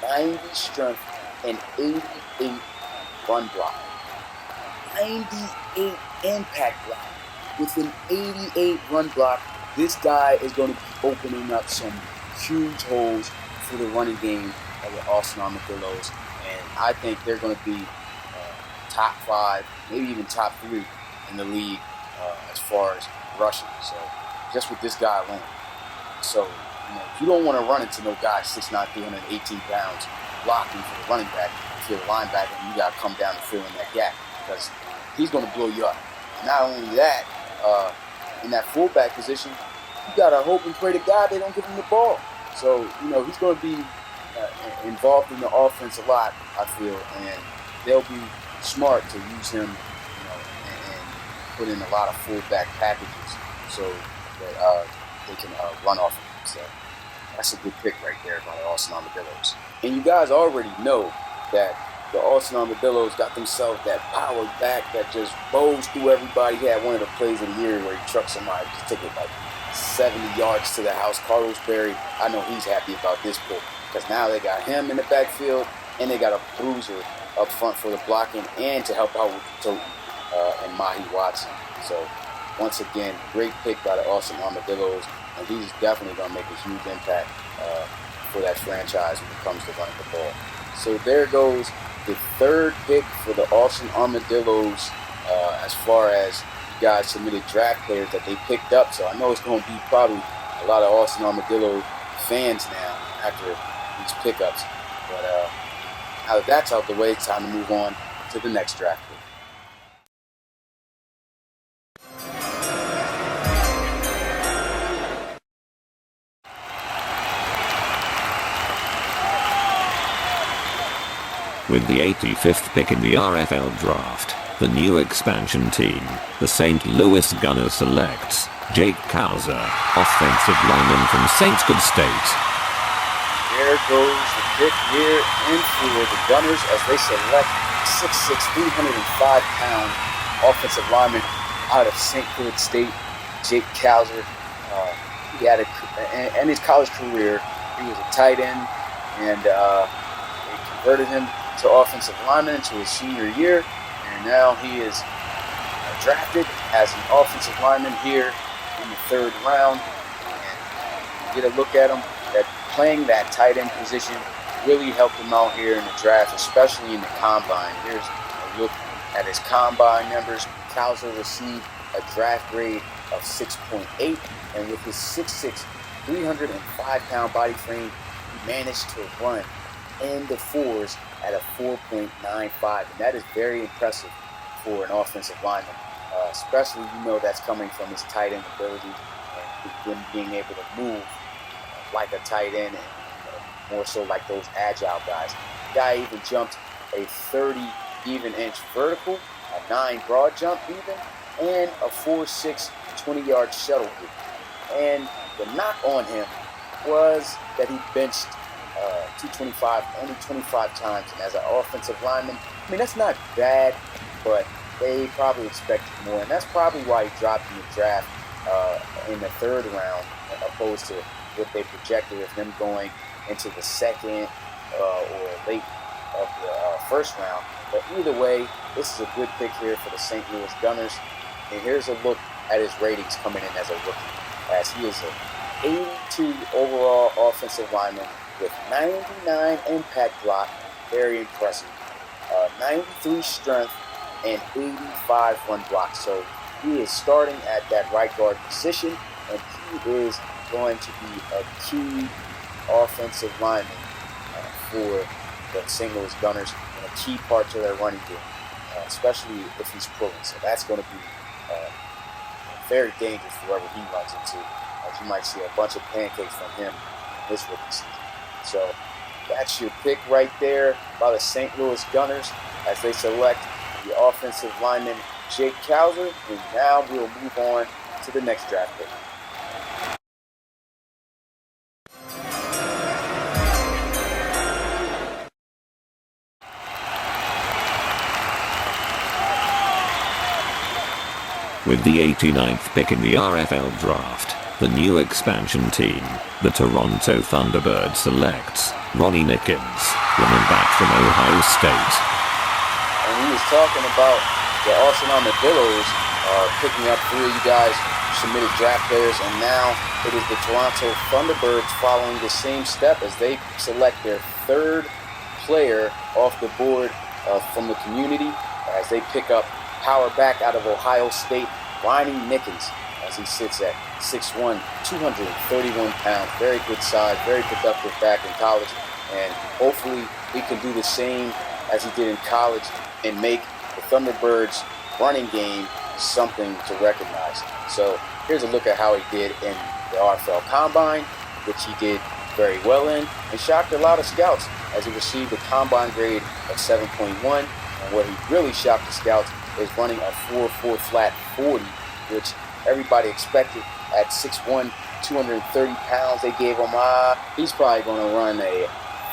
90 strength, and 88 run block. 98 impact block with an 88 run block. This guy is going to be opening up some huge holes for the running game of the Austin Armadillos, and I think they're going to be top 5, maybe even top 3 in the league as far as rushing. So just with this guy alone. So if you don't want to run into no guy 6'9", 318 pounds blocking for the running back, if you're a linebacker, you got to come down and fill in that gap because he's going to blow you up. And not only that, in that fullback position, you got to hope and pray to God they don't give him the ball. So, he's going to be involved in the offense a lot, I feel, and they'll be smart to use him, and put in a lot of fullback packages so that they can run off of him. So that's a good pick right there by the Austin Armadillos. And you guys already know that the Austin Armadillos got themselves that power back that just bows through everybody. He had one of the plays of the year where he trucked somebody, just took it like 70 yards to the house. Carlos Berry, I know he's happy about this pick because now they got him in the backfield and they got a bruiser up front for the blocking and to help out with the tote and Mahi Watson. So once again, great pick by the Austin Armadillos, and he's definitely going to make a huge impact for that franchise when it comes to running the ball. So there goes the third pick for the Austin Armadillos as far as you guys submitted draft players that they picked up. So I know it's going to be probably a lot of Austin Armadillo fans now after these pickups. But now that that's out the way, it's time to move on to the next draft pick. With the 85th pick in the RFL Draft, the new expansion team, the St. Louis Gunners selects Jake Cowser, offensive lineman from St. Good State. There goes the pick here in for the Gunners as they select 6'6", 305-pound offensive lineman out of St. Good State, Jake Cowser. He had in his college career, he was a tight end, and they converted him to offensive lineman into his senior year, and now he is drafted as an offensive lineman here in the 3rd round. And you get a look at him, that playing that tight end position really helped him out here in the draft, especially in the combine. Here's a look at his combine numbers. Cowser received a draft grade of 6.8, and with his 6'6", 305-pound body frame, he managed to run in the 4s at a 4.95, and that is very impressive for an offensive lineman, especially that's coming from his tight end ability and him being able to move like a tight end and more so like those agile guys. The guy even jumped a 30 even inch vertical, a 9 broad jump even, and a 4.6 20-yard shuttle kick. And the knock on him was that he benched 225 only 25 times, and as an offensive lineman, I mean, that's not bad, but they probably expected more, and that's probably why he dropped in the draft in the 3rd round, opposed to what they projected of him going into the 2nd or late of the 1st round. But either way, this is a good pick here for the St. Louis Gunners. And here's a look at his ratings coming in as a rookie, as he is an 82 overall offensive lineman with 99 impact block, very impressive, 93 strength, and 85 run block. So he is starting at that right guard position, and he is going to be a key offensive lineman for the St. Louis Gunners and a key part to their running game, especially if he's pulling. So that's going to be very dangerous whoever he runs into, as you might see a bunch of pancakes from him in this rookie season. So that's your pick right there by the St. Louis Gunners as they select the offensive lineman Jake Cowser. And now we'll move on to the next draft pick. With the 89th pick in the RFL Draft, the new expansion team, the Toronto Thunderbirds selects Ronnie Nickens, running back from Ohio State. And he was talking about the Austin Armadillos picking up 3 of you guys submitted draft players, and now it is the Toronto Thunderbirds following the same step as they select their 3rd player off the board from the community, as they pick up power back out of Ohio State, Ronnie Nickens, as he sits at 6'1", 231 pounds. Very good size, very productive back in college, and hopefully he can do the same as he did in college and make the Thunderbirds' running game something to recognize. So here's a look at how he did in the RFL Combine, which he did very well in, and shocked a lot of scouts as he received a combine grade of 7.1. And what he really shocked the scouts is running a 4.4 flat 40, which everybody expected at 6'1", 230 pounds. They gave him, he's probably going to run a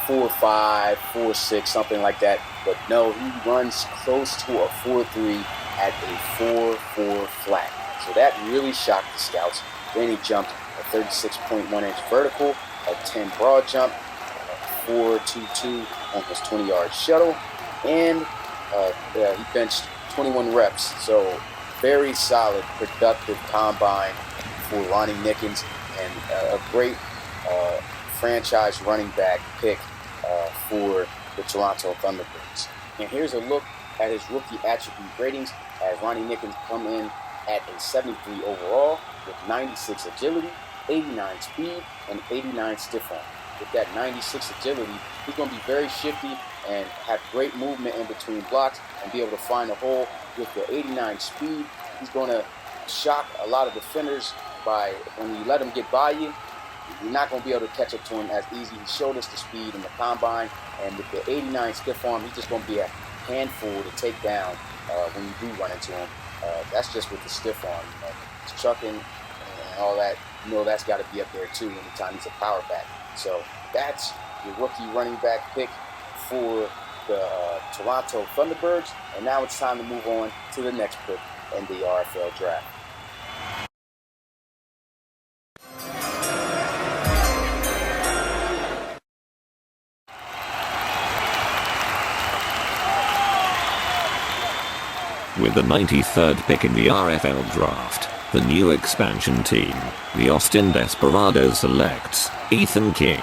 4.5, 4.6, something like that. But no, he runs close to a 4.3 at a 4.4 flat. So that really shocked the scouts. Then he jumped a 36.1 inch vertical, a 10 broad jump, a 4.22 on his 20-yard shuttle, and he benched 21 reps. So very solid, productive combine for Ronnie Nickens, and a great franchise running back pick for the Toronto Thunderbirds. And here's a look at his rookie attribute ratings, as Ronnie Nickens come in at a 73 overall with 96 agility, 89 speed, and 89 stiff arm. With that 96 agility, he's going to be very shifty and have great movement in between blocks and be able to find a hole. With the 89 speed, he's going to shock a lot of defenders by, when you let him get by you, you're not going to be able to catch up to him as easy. He showed us the speed in the combine, and with the 89 stiff arm, he's just going to be a handful to take down when you do run into him. That's just with the stiff arm. His chucking and all that, that's got to be up there too anytime he's a power back. So that's your rookie running back pick for the Toronto Thunderbirds. And now it's time to move on to the next pick in the RFL Draft. With the 93rd pick in the RFL Draft, the new expansion team, the Austin Desperados, selects Ethan King,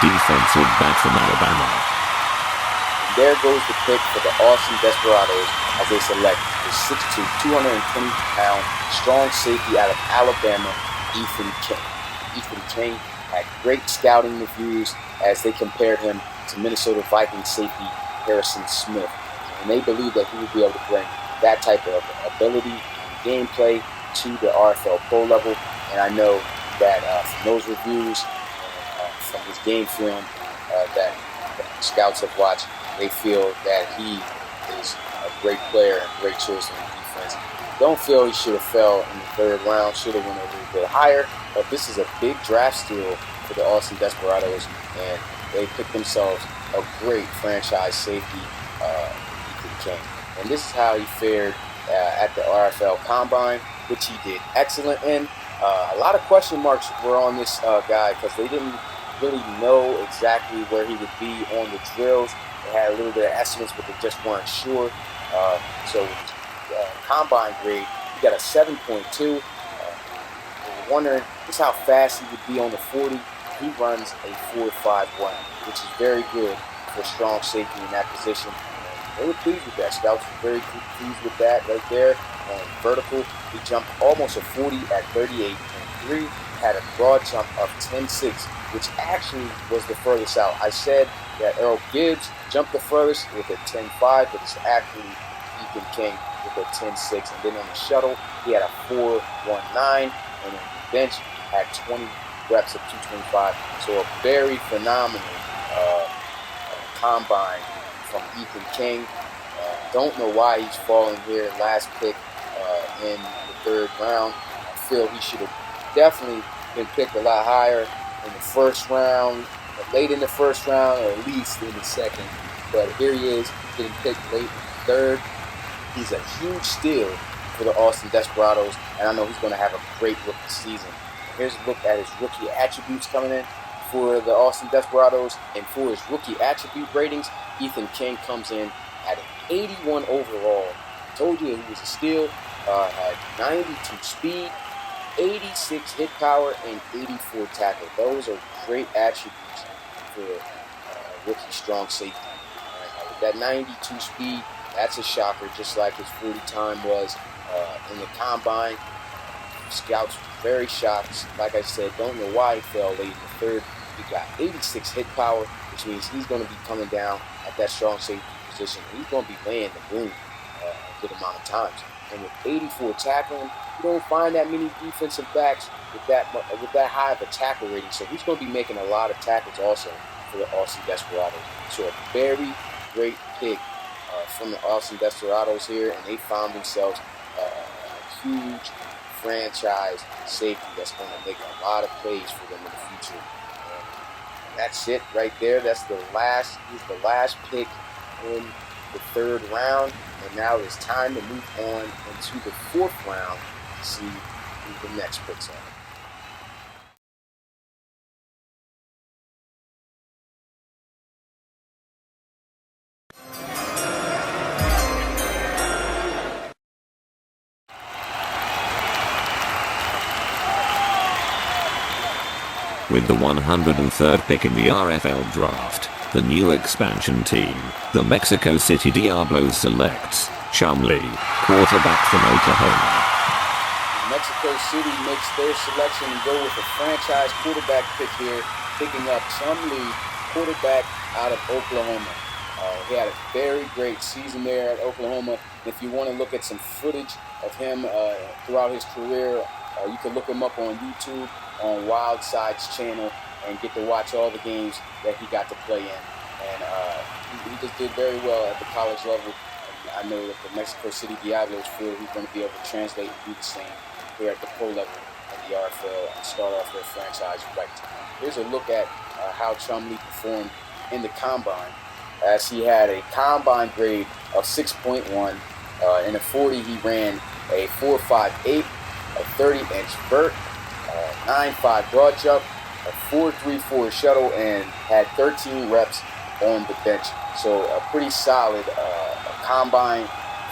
defensive back from Alabama. And there goes the pick for the Austin Desperados as they select the 6'2", 220-pound strong safety out of Alabama, Ethan King. Ethan King had great scouting reviews as they compared him to Minnesota Vikings safety Harrison Smith. And they believe that he would be able to bring that type of ability and gameplay to the RFL Pro level. And I know that from those reviews and from his game film that scouts have watched, they feel that he is a great player and great choice in the defense. Don't feel he should have fell in the third round, should have went a little bit higher, but this is a big draft steal for the Austin Desperados, and they picked themselves a great franchise safety, Ethan King. And this is how he fared at the RFL Combine, which he did excellent in. A lot of question marks were on this guy because they didn't really know exactly where he would be on the drills. They had a little bit of estimates, but they just weren't sure. So Combine grade, he got a 7.2. We were wondering just how fast he would be on the 40. He runs a 4.51, which is very good for strong safety in that position. They were pleased with that. Scouts were very pleased with that right there. Vertical, he jumped almost a 40 at 38.3. Had a broad jump of 10.6, which actually was the furthest out. I said that Earl Gibbs jumped the furthest with a 10.5, but it's actually Ethan King with a 10.6. And then on the shuttle, he had a 4.19, and on the bench had 20 reps of 225. So a very phenomenal combine from Ethan King. Don't know why he's falling here, last pick in the third round. I feel he should have definitely been picked a lot higher in the first round, late in the first round, or at least in the second. But here he is, getting picked late in the third. He's a huge steal for the Austin Desperados, and I know he's going to have a great rookie season. Here's a look at his rookie attributes coming in for the Austin Desperados, and for his rookie attribute ratings, Ethan King comes in at an 81 overall. Told you he was a steal. Had 92 speed, 86 hit power, and 84 tackle. Those are great attributes for rookie strong safety. With that 92 speed, that's a shocker, just like his 40 time was in the combine. Scouts were very shocked. Like I said, don't know why he fell late in the third. He got 86 hit power, which means he's going to be coming down at that strong safety position. He's going to be laying the boom a good amount of times. And with 84 tackling, you don't find that many defensive backs with that high of a tackle rating. So he's going to be making a lot of tackles also for the Austin Desperados. So a very great pick from the Austin Desperados here, and they found themselves a huge franchise safety that's going to make a lot of plays for them in the future. And that's it right there. That's the last. He's the last pick in the third round, and now it's time to move on into the fourth round to see who the next picks are. With the 103rd pick in the RFL Draft, the new expansion team, the Mexico City Diablos, selects Chumlee, quarterback from Oklahoma. Mexico City makes their selection and go with a franchise quarterback pick here, picking up Chumlee, quarterback out of Oklahoma. He had a very great season there at Oklahoma. If you want to look at some footage of him throughout his career, you can look him up on YouTube. on Wild Side's channel and get to watch all the games that he got to play in. And he just did very well at the college level. And I know that the Mexico City Diablos feel he's going to be able to translate and do the same here at the pro level in the RFL and start off their franchise right. Here's a look at how Chumlee performed in the combine, as he had a combine grade of 6.1. In a 40, he ran a 4.58, a 30-inch vert, 9.5 broad jump, a 4.34 shuttle, and had 13 reps on the bench. So a pretty solid combine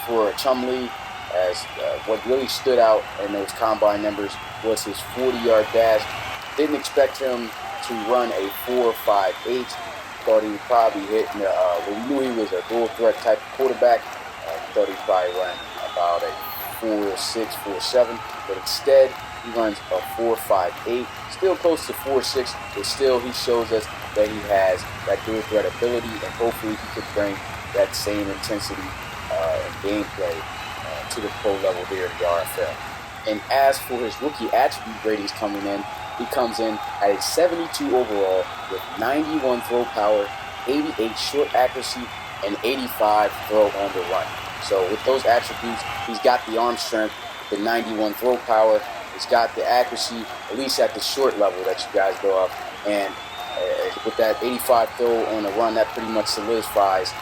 for Chumlee. As what really stood out in those combine numbers was his 40-yard dash. Didn't expect him to run a 4.58. Thought he would probably hit. We knew he was a dual threat type of quarterback. Thought he'd probably run about a 4.6, 4.7, but instead he runs a 4.58. Still close to 4.6, but still he shows us that he has that dual threat ability, and hopefully he could bring that same intensity and gameplay to the pro level here at the RFL. And as for his rookie attribute ratings coming in, he comes in at a 72 overall with 91 throw power, 88 short accuracy, and 85 throw on the run. So with those attributes, he's got the arm strength, the 91 throw power, he's got the accuracy, at least at the short level that you guys go up, and with that 85 throw on the run, that pretty much solidifies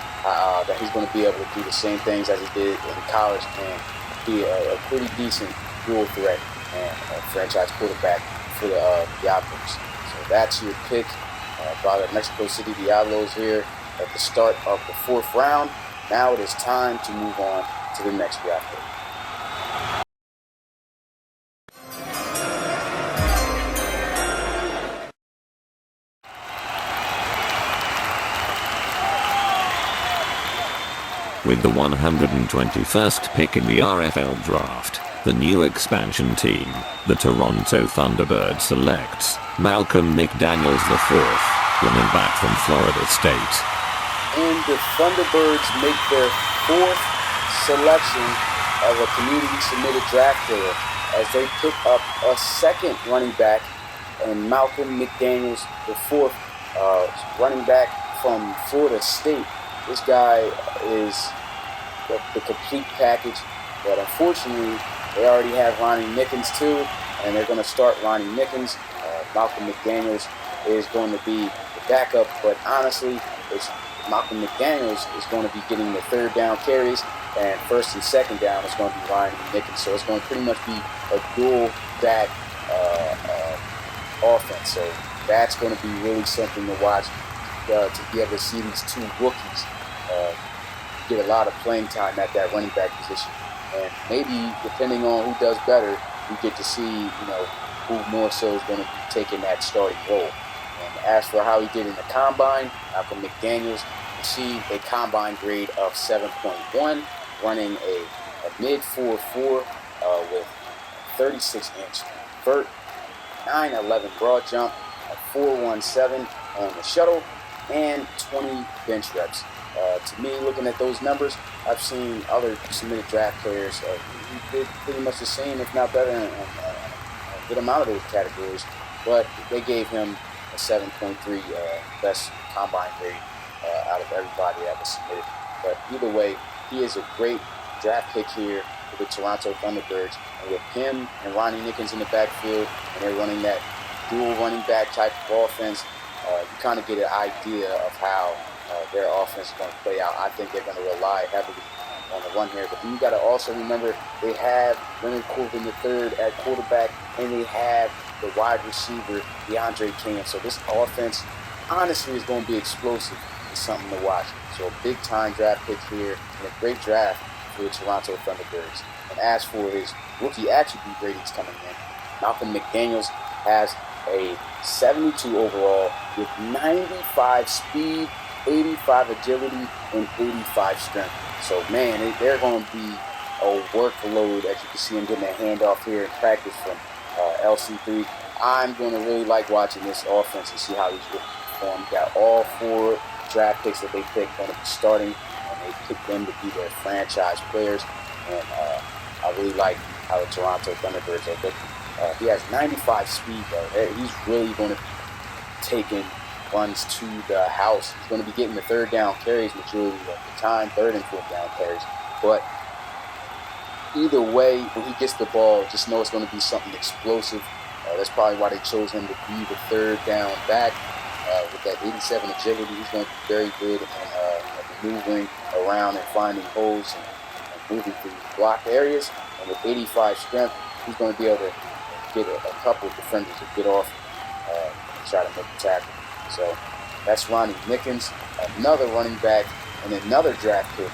that he's going to be able to do the same things as he did in college and be a pretty decent dual threat and franchise quarterback for the Diablos. So that's your pick by the Mexico City Diablos here at the start of the 4th round. Now it is time to move on to the next draft pick. With the 121st pick in the RFL Draft, the new expansion team, the Toronto Thunderbirds, selects Malcolm McDaniels IV, running back from Florida State. And the Thunderbirds make their 4th selection of a community-submitted draft player as they pick up a second running back, and Malcolm McDaniels IV, running back from Florida State. This guy is the complete package, but unfortunately, they already have Ronnie Nickens too, and they're going to start Ronnie Nickens. Malcolm McDaniels is going to be the backup, but honestly, Malcolm McDaniels is going to be getting the 3rd down carries, and 1st and 2nd down is going to be Ronnie Nickens. So it's going to pretty much be a dual back offense. So that's going to be really something to watch, to be able to see these two rookies get a lot of playing time at that running back position. And maybe, depending on who does better, we get to see, who more so is going to be taking that starting role. And as for how he did in the combine, Malcolm McDaniels received a combine grade of 7.1, running a mid 4.4 with 36-inch vert, 9.11 broad jump, a 4.17 on the shuttle, and 20 bench reps. To me, looking at those numbers, I've seen other submitted draft players who did pretty much the same, if not better, and a good amount of those categories, but they gave him a 7.3 best combine grade out of everybody that was submitted. But either way, he is a great draft pick here for the Toronto Thunderbirds, and with him and Ronnie Nickens in the backfield, and they're running that dual running back type of offense, you kind of get an idea of how their offense is going to play out. I think they're going to rely heavily on the run here. But then you got to also remember they have Leonard Corbin III at quarterback, and they have the wide receiver DeAndre King. So this offense, honestly, is going to be explosive. It's something to watch. So a big-time draft pick here, and a great draft for the Toronto Thunderbirds. And as for his rookie attribute ratings coming in, Malcolm McDaniels has a 72 overall with 95 speed, 85 agility, and 85 strength. So, man, they're going to be a workload, as you can see him getting a handoff here in practice from LC3. I'm going to really like watching this offense and see how these rookies perform. Got all 4 draft picks that they picked going to be starting, and they picked them to be their franchise players. And I really like how the Toronto Thunderbirds are looking He has 95 speed, though. He's really going to be taking runs to the house. He's going to be getting the third down carries majority of the time, third and fourth down carries. But either way, when he gets the ball, just know it's going to be something explosive. That's probably why they chose him to be the third down back. With that 87 agility, he's going to be very good in maneuvering around and finding holes and moving through block areas. And with 85 strength, he's going to be able to get a couple of defenders to get off and try to make a tackle. So that's Ronnie Nickens, another running back and another draft pick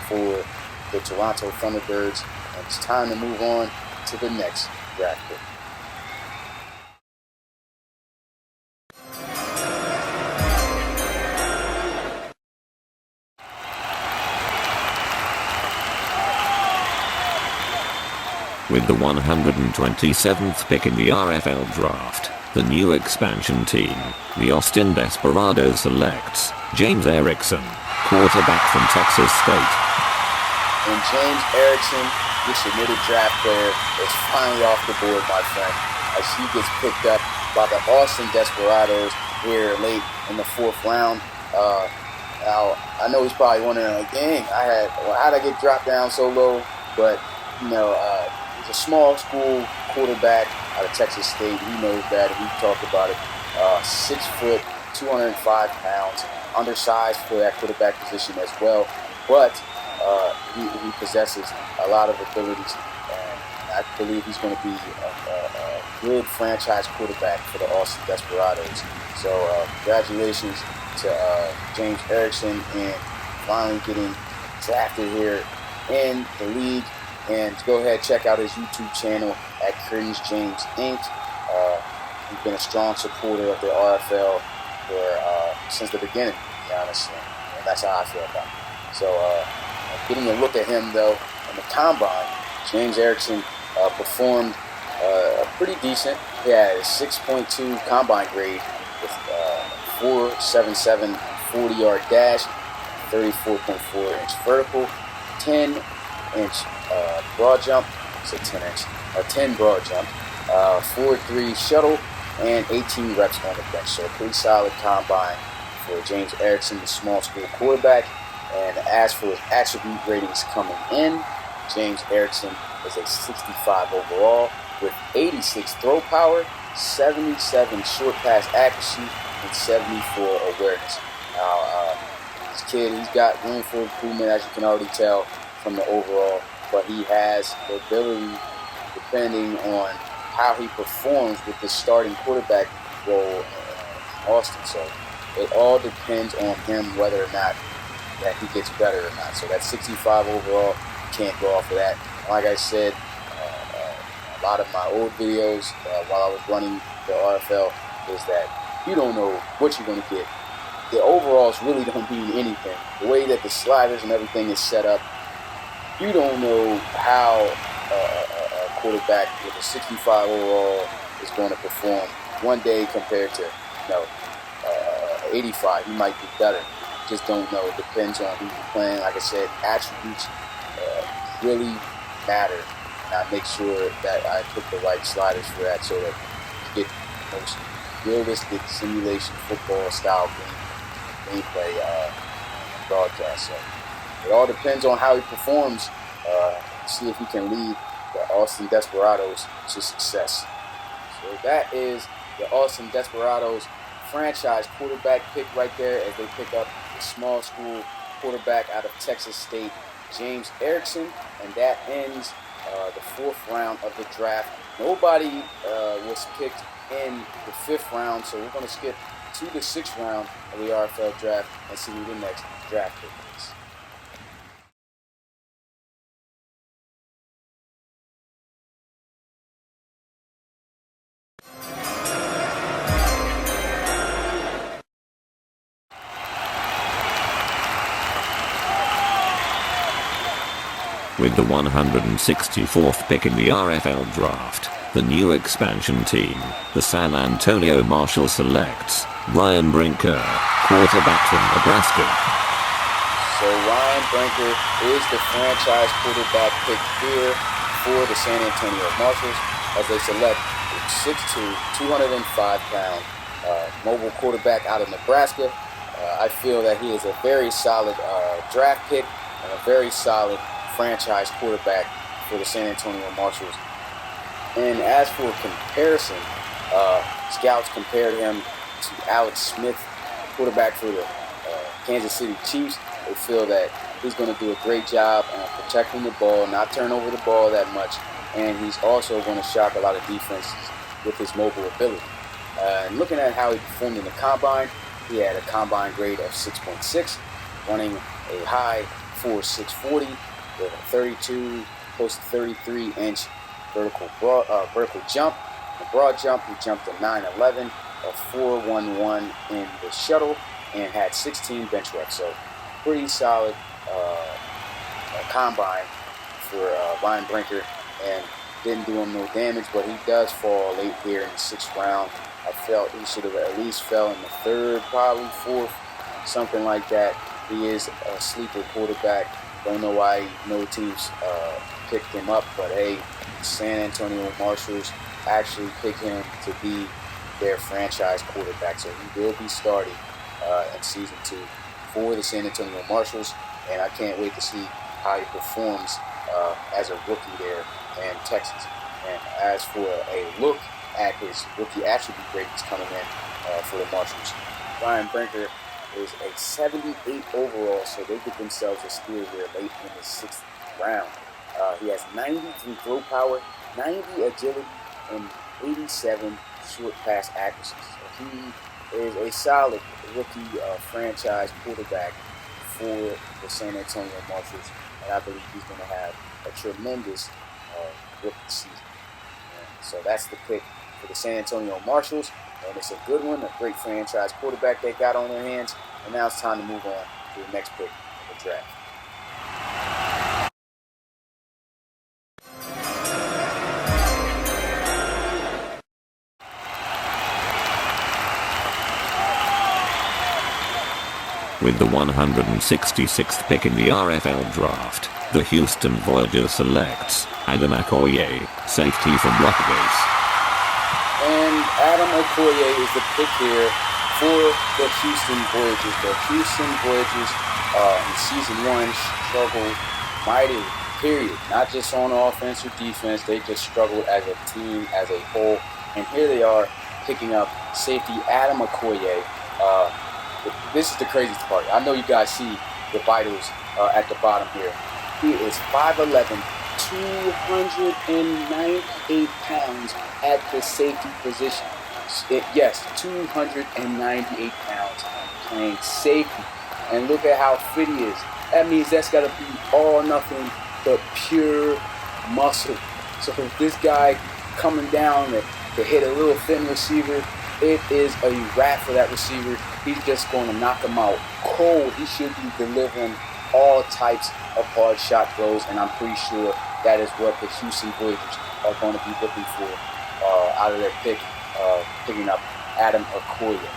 for the Toronto Thunderbirds. And it's time to move on to the next draft pick. With the 127th pick in the RFL Draft, the new expansion team, the Austin Desperados, selects James Erickson, quarterback from Texas State. And James Erickson, your submitted draft player, is finally off the board, my friend, as he gets picked up by the Austin Desperados here late in the fourth round. Now, I know he's probably wondering, like, dang, how'd I get dropped down so low? But, he's a small school quarterback out of Texas State. He knows that. We talked about it. 6 foot, 205 pounds, undersized for that quarterback position as well. But he possesses a lot of abilities, and I believe he's going to be a good franchise quarterback for the Austin Desperados. So congratulations to James Erickson and finally getting drafted here in the league. And go ahead, check out his YouTube channel at Cringe James Inc. He's been a strong supporter of the RFL since the beginning, to be honest. And that's how I feel about it. So getting a look at him, though, in the combine, James Erickson performed pretty decent. He had a 6.2 combine grade with 4.77 40-yard dash, 34.4 inch vertical, 10-inch broad jump, 10 broad jump, 4.3 shuttle, and 18 reps on the bench. So a pretty solid combine for James Erickson, the small school quarterback. And as for his attribute ratings coming in, James Erickson is a 65 overall with 86 throw power, 77 short pass accuracy, and 74 awareness. Now, this kid, he's got room for improvement, as you can already tell from the overall, but he has the ability, depending on how he performs with the starting quarterback role in Austin. So it all depends on him whether or not that he gets better or not. So that 65 overall, you can't go off of that. Like I said, a lot of my old videos while I was running the RFL is that you don't know what you're going to get. The overalls really don't mean anything. The way that the sliders and everything is set up, you don't know how a quarterback with a 65 overall is going to perform one day compared to 85. He might be better. Just don't know. It depends on who you're playing. Like I said, attributes really matter. And I make sure that I put the right sliders for that so that you get the most realistic simulation football style gameplay broadcast. So it all depends on how he performs. See if he can lead the Austin Desperados to success. So that is the Austin Desperados franchise quarterback pick right there as they pick up the small school quarterback out of Texas State, James Erickson, and that ends the fourth round of the draft. Nobody was picked in the fifth round, so we're going to skip to the sixth round of the RFL draft and see who the next draft pick is. With the 164th pick in the RFL Draft, the new expansion team, the San Antonio Marshall, selects Ryan Brinker, quarterback from Nebraska. So Ryan Brinker is the franchise quarterback pick here for the San Antonio Marshalls. as they select a 6'2", 205-pound mobile quarterback out of Nebraska. I feel that he is a very solid draft pick and a very solid franchise quarterback for the San Antonio Marshalls. And as for comparison, scouts compared him to Alex Smith, quarterback for the Kansas City Chiefs. They feel that he's going to do a great job protecting the ball, not turn over the ball that much, and he's also going to shock a lot of defenses with his mobile ability. And looking at how he performed in the combine, he had a combine grade of 6.6, running a high 4.640 with a 32, close to 33-inch vertical jump. The broad jump, he jumped a 9.11, a 4.11 in the shuttle, and had 16 bench reps. So pretty solid combine for Ryan Brinker, and didn't do him no damage, but he does fall late here in the 6th round. I felt he should have at least fell in the 3rd, probably 4th, something like that. He is a sleeper quarterback. Don't know why no teams picked him up, but hey, San Antonio Marshalls actually picked him to be their franchise quarterback, so he will be starting in season 2 for the San Antonio Marshalls, and I can't wait to see how he performs as a rookie there in Texas. And as for a look at his rookie attribute ratings coming in for the Marshalls, Ryan Brinker is a 78 overall, so they get themselves a steal here late in the 6th round. He has 93 throw power, 90 agility, and 87 short pass accuracy. So he is a solid rookie franchise quarterback for the San Antonio Marshalls, and I believe he's going to have a tremendous rookie season. And so that's the pick for the San Antonio Marshalls, and it's a good one, a great franchise quarterback they got on their hands, and now it's time to move on to the next pick of the draft. With the 166th pick in the RFL Draft, the Houston Voyagers selects Adam Okoye, safety from Rutgers. And Adam Okoye is the pick here for the Houston Voyagers. The Houston Voyagers in season 1 struggled mightily, period. Not just on offense or defense, they just struggled as a team, as a whole. And here they are picking up safety Adam Okoye. This is the craziest part. I know you guys see the vitals at the bottom here. He is 5'11", 298 pounds at the safety position. Yes, 298 pounds playing safety. And look at how fit he is. That means that's got to be all nothing but pure muscle. So this guy coming down to hit a little thin receiver, it is a wrap for that receiver. He's just going to knock him out cold. He should be delivering all types of hard shot throws, and I'm pretty sure that is what the Houston Voyagers are going to be looking for out of their picking up Adam Okoye.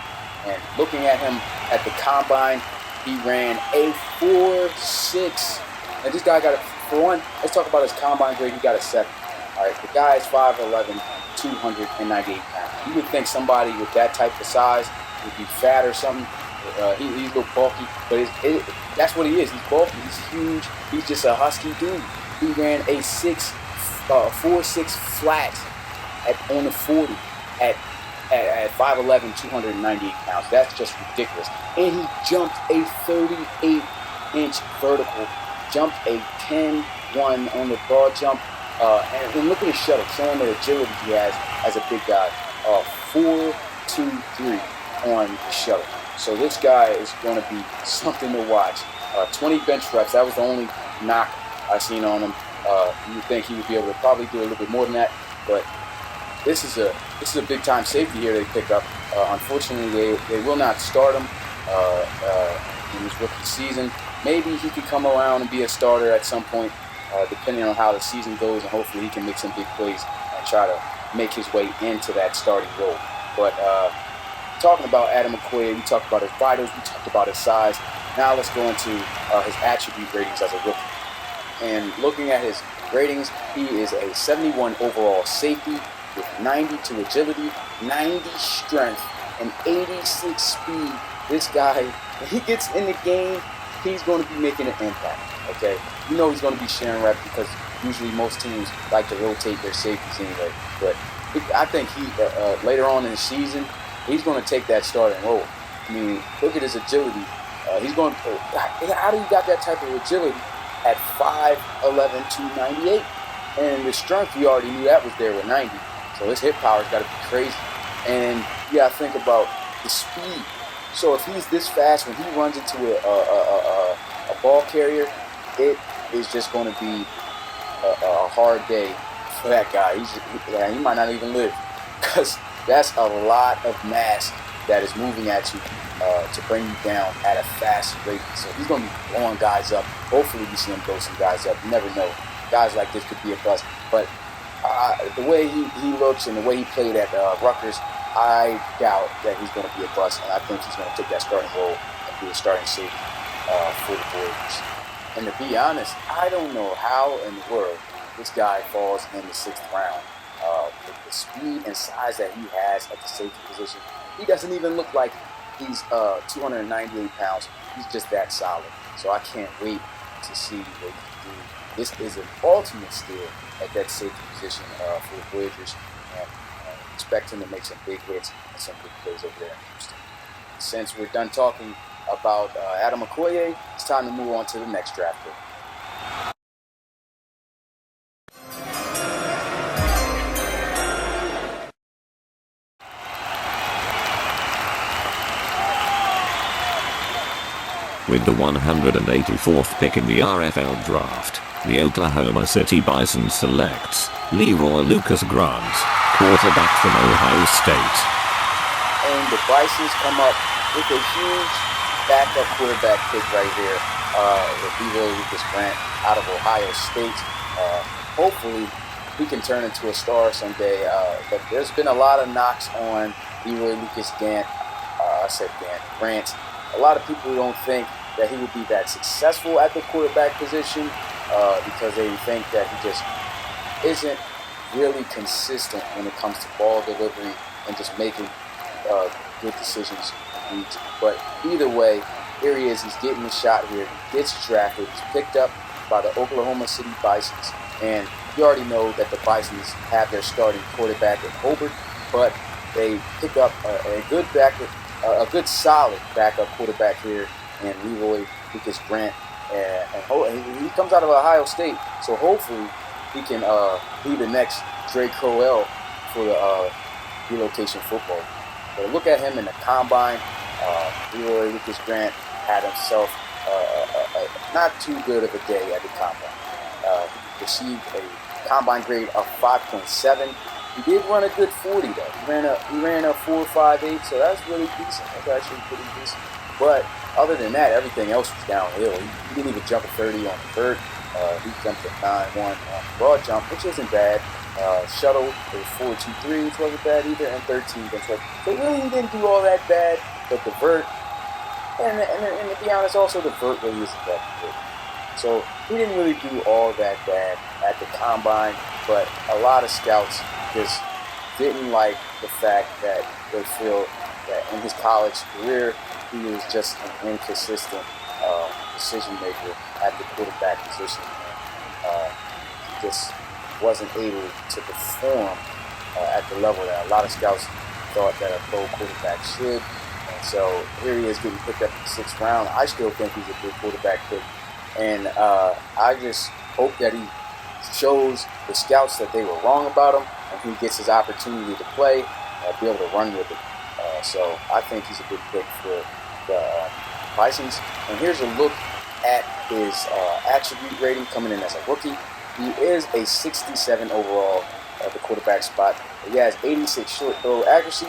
And looking at him at the combine, he ran a 4.6. And this guy got for one, let's talk about his combine grade. He got a 7. All right, the guy is 5'11", 298 pounds. You would think somebody with that type of size would be fat or something. He's a little bulky, but that's what he is. He's bulky. He's huge. He's just a husky dude. He ran a 4.6 flat on the 40 at 5'11", 298 pounds. That's just ridiculous. And he jumped a 38-inch vertical, jumped a 10.1 on the broad jump. And look at his shuttle, showing the agility he has as a big guy. 4.23 on the shuttle. So this guy is going to be something to watch. 20 bench reps. That was the only knock I seen on him. You would think he would be able to probably do a little bit more than that, but this is a big time safety here they pick up. Unfortunately, they will not start him in his rookie season. Maybe he could come around and be a starter at some point, depending on how the season goes, and hopefully he can make some big plays and try to make his way into that starting role. But talking about Adam Okoye, we talked about his vitals, we talked about his size. Now let's go into his attribute ratings as a rookie. And looking at his ratings. He is a 71 overall safety with 92 agility, 90 strength, and 86 speed. This guy, when he gets in the game, he's going to be making an impact, okay? You know he's going to be sharing reps because usually most teams like to rotate their safeties anyway. But I think he later on in the season, he's going to take that starting role. I mean, look at his agility. He's going. How do you got that type of agility at 5'11", 298? And the strength, we already knew that was there with 90. So his hit power's got to be crazy. And you got to think about the speed. So if he's this fast, when he runs into a ball carrier, it is just going to be a hard day for that guy. He might not even live, because that's a lot of mass that is moving at you to bring you down at a fast rate. So he's going to be blowing guys up. Hopefully we see him blow some guys up. You never know. Guys like this could be a bust. But the way he looks and the way he played at Rutgers, I doubt that he's going to be a bust. And I think he's going to take that starting role and be a starting safety for the Warriors. And to be honest, I don't know how in the world this guy falls in the 6th round. With the speed and size that he has at the safety position, he doesn't even look like he's 298 pounds. He's just that solid. So I can't wait to see what he can do. This is an ultimate steal at that safety position for the Voyagers. And expect him to make some big hits and some big plays over there in Houston. Since we're done talking about Adam Okoye, it's time to move on to the next draft pick. With the 184th pick in the RFL Draft, the Oklahoma City Bison selects Leroy Lucas Grant, quarterback from Ohio State. And the Bisons come up with a huge backup quarterback pick right here with Leroy Lucas Grant out of Ohio State. Hopefully he can turn into a star someday. But there's been a lot of knocks on Leroy Lucas Grant. Grant. A lot of people don't think that he would be that successful at the quarterback position because they think that he just isn't really consistent when it comes to ball delivery and just making good decisions. But either way, here he is. He's getting the shot here. He gets drafted. He's picked up by the Oklahoma City Bisons. And you already know that the Bisons have their starting quarterback at Hobart, but they pick up a good solid backup quarterback here in Leroy Lucas Grant. And he comes out of Ohio State, so hopefully he can be the next Dre Crowell for the relocation football. But look at him in the combine. Leroy Lucas Grant had himself not too good of a day at the combine. He received a combine grade of 5.7. He did run a good 40 though. He ran a 4.58, so that's really decent. That's actually pretty decent. But other than that, everything else was downhill. He didn't even jump a 30 on the vert. He jumped a 9.1 on the broad jump, which isn't bad. Shuttle, it was 4.23, which wasn't bad either, and 13. So really, he didn't do all that bad. But the vert, and to be honest, also the vert really isn't that good. So he didn't really do all that bad at the combine. But a lot of scouts just didn't like the fact that they feel that in his college career, he was just an inconsistent decision maker at the quarterback position. He just wasn't able to perform at the level that a lot of scouts thought that a pro quarterback should. And so here he is getting picked up in the 6th round. I still think he's a good quarterback pick. And I just hope that he shows the scouts that they were wrong about him, and he gets his opportunity to play, be able to run with it. So I think he's a good pick for the Bisons. And here's a look at his attribute rating coming in as a rookie. He is a 67 overall at the quarterback spot. He has 86 short throw accuracy,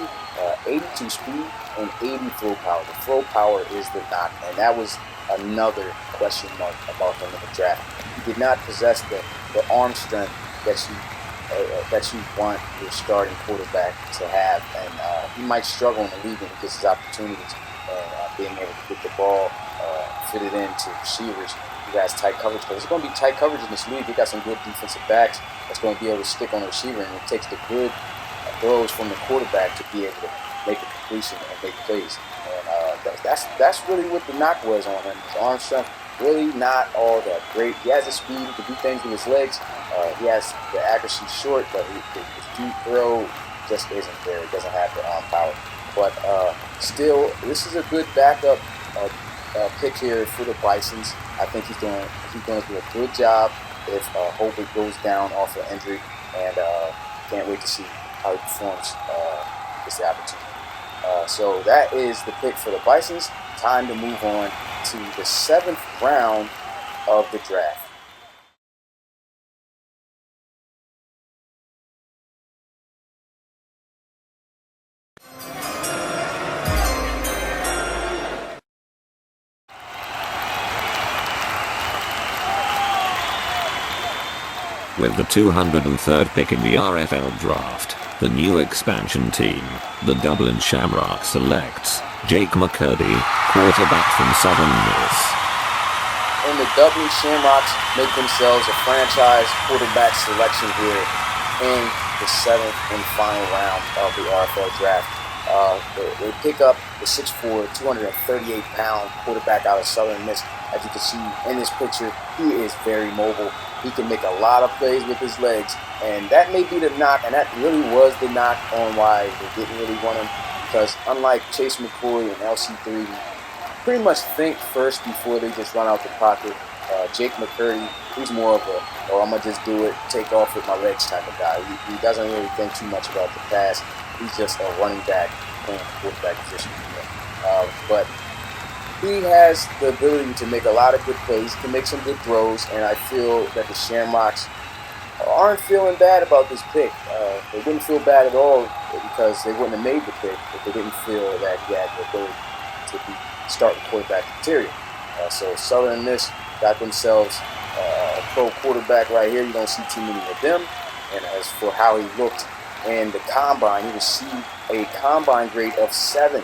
82 speed, and 80 throw power. The throw power is the knock, and that was another question mark about him in the draft. He did not possess the arm strength that you want your starting quarterback to have, and he might struggle in the league when he gets his opportunities and being able to get the ball fitted into receivers. who has tight coverage, because there's going to be tight coverage in this league. They got some good defensive backs that's going to be able to stick on the receiver, and it takes the good throws from the quarterback to be able to make a completion and make plays. And that's really what the knock was on him. His arm strength, really not all that great. He has the speed, he can do things with his legs. He has the accuracy short, but his deep throw just isn't there. He doesn't have the arm power. But still, this is a good backup pick here for the Bisons. I think he's going to do a good job if Hobart goes down off of injury, and can't wait to see how he performs this opportunity. So that is the pick for the Bisons. Time to move on to the 7th round of the draft. With the 203rd pick in the RFL Draft, the new expansion team, the Dublin Shamrocks selects Jake McCurdy, quarterback from Southern Miss. And the Dublin Shamrocks make themselves a franchise quarterback selection here in the 7th and final round of the RFL Draft. They pick up the 6'4", 238-pound quarterback out of Southern Miss. As you can see in this picture, he is very mobile. He can make a lot of plays with his legs, and that may be the knock, and that really was the knock on why they didn't really want him, because unlike Chase McCoy and LC3, pretty much think first before they just run out the pocket. Jake McCurdy, he's more of a, I'm going to just do it, take off with my legs type of guy. He doesn't really think too much about the pass. He's just a running back playing the quarterback position. But he has the ability to make a lot of good plays, can make some good throws, and I feel that the Shamrocks aren't feeling bad about this pick. They wouldn't feel bad at all because they wouldn't have made the pick if they didn't feel that he had the ability to be starting quarterback material. So Southern Miss got themselves a pro quarterback right here. You don't see too many of them. And as for how he looked in the combine, he received a combine grade of 7.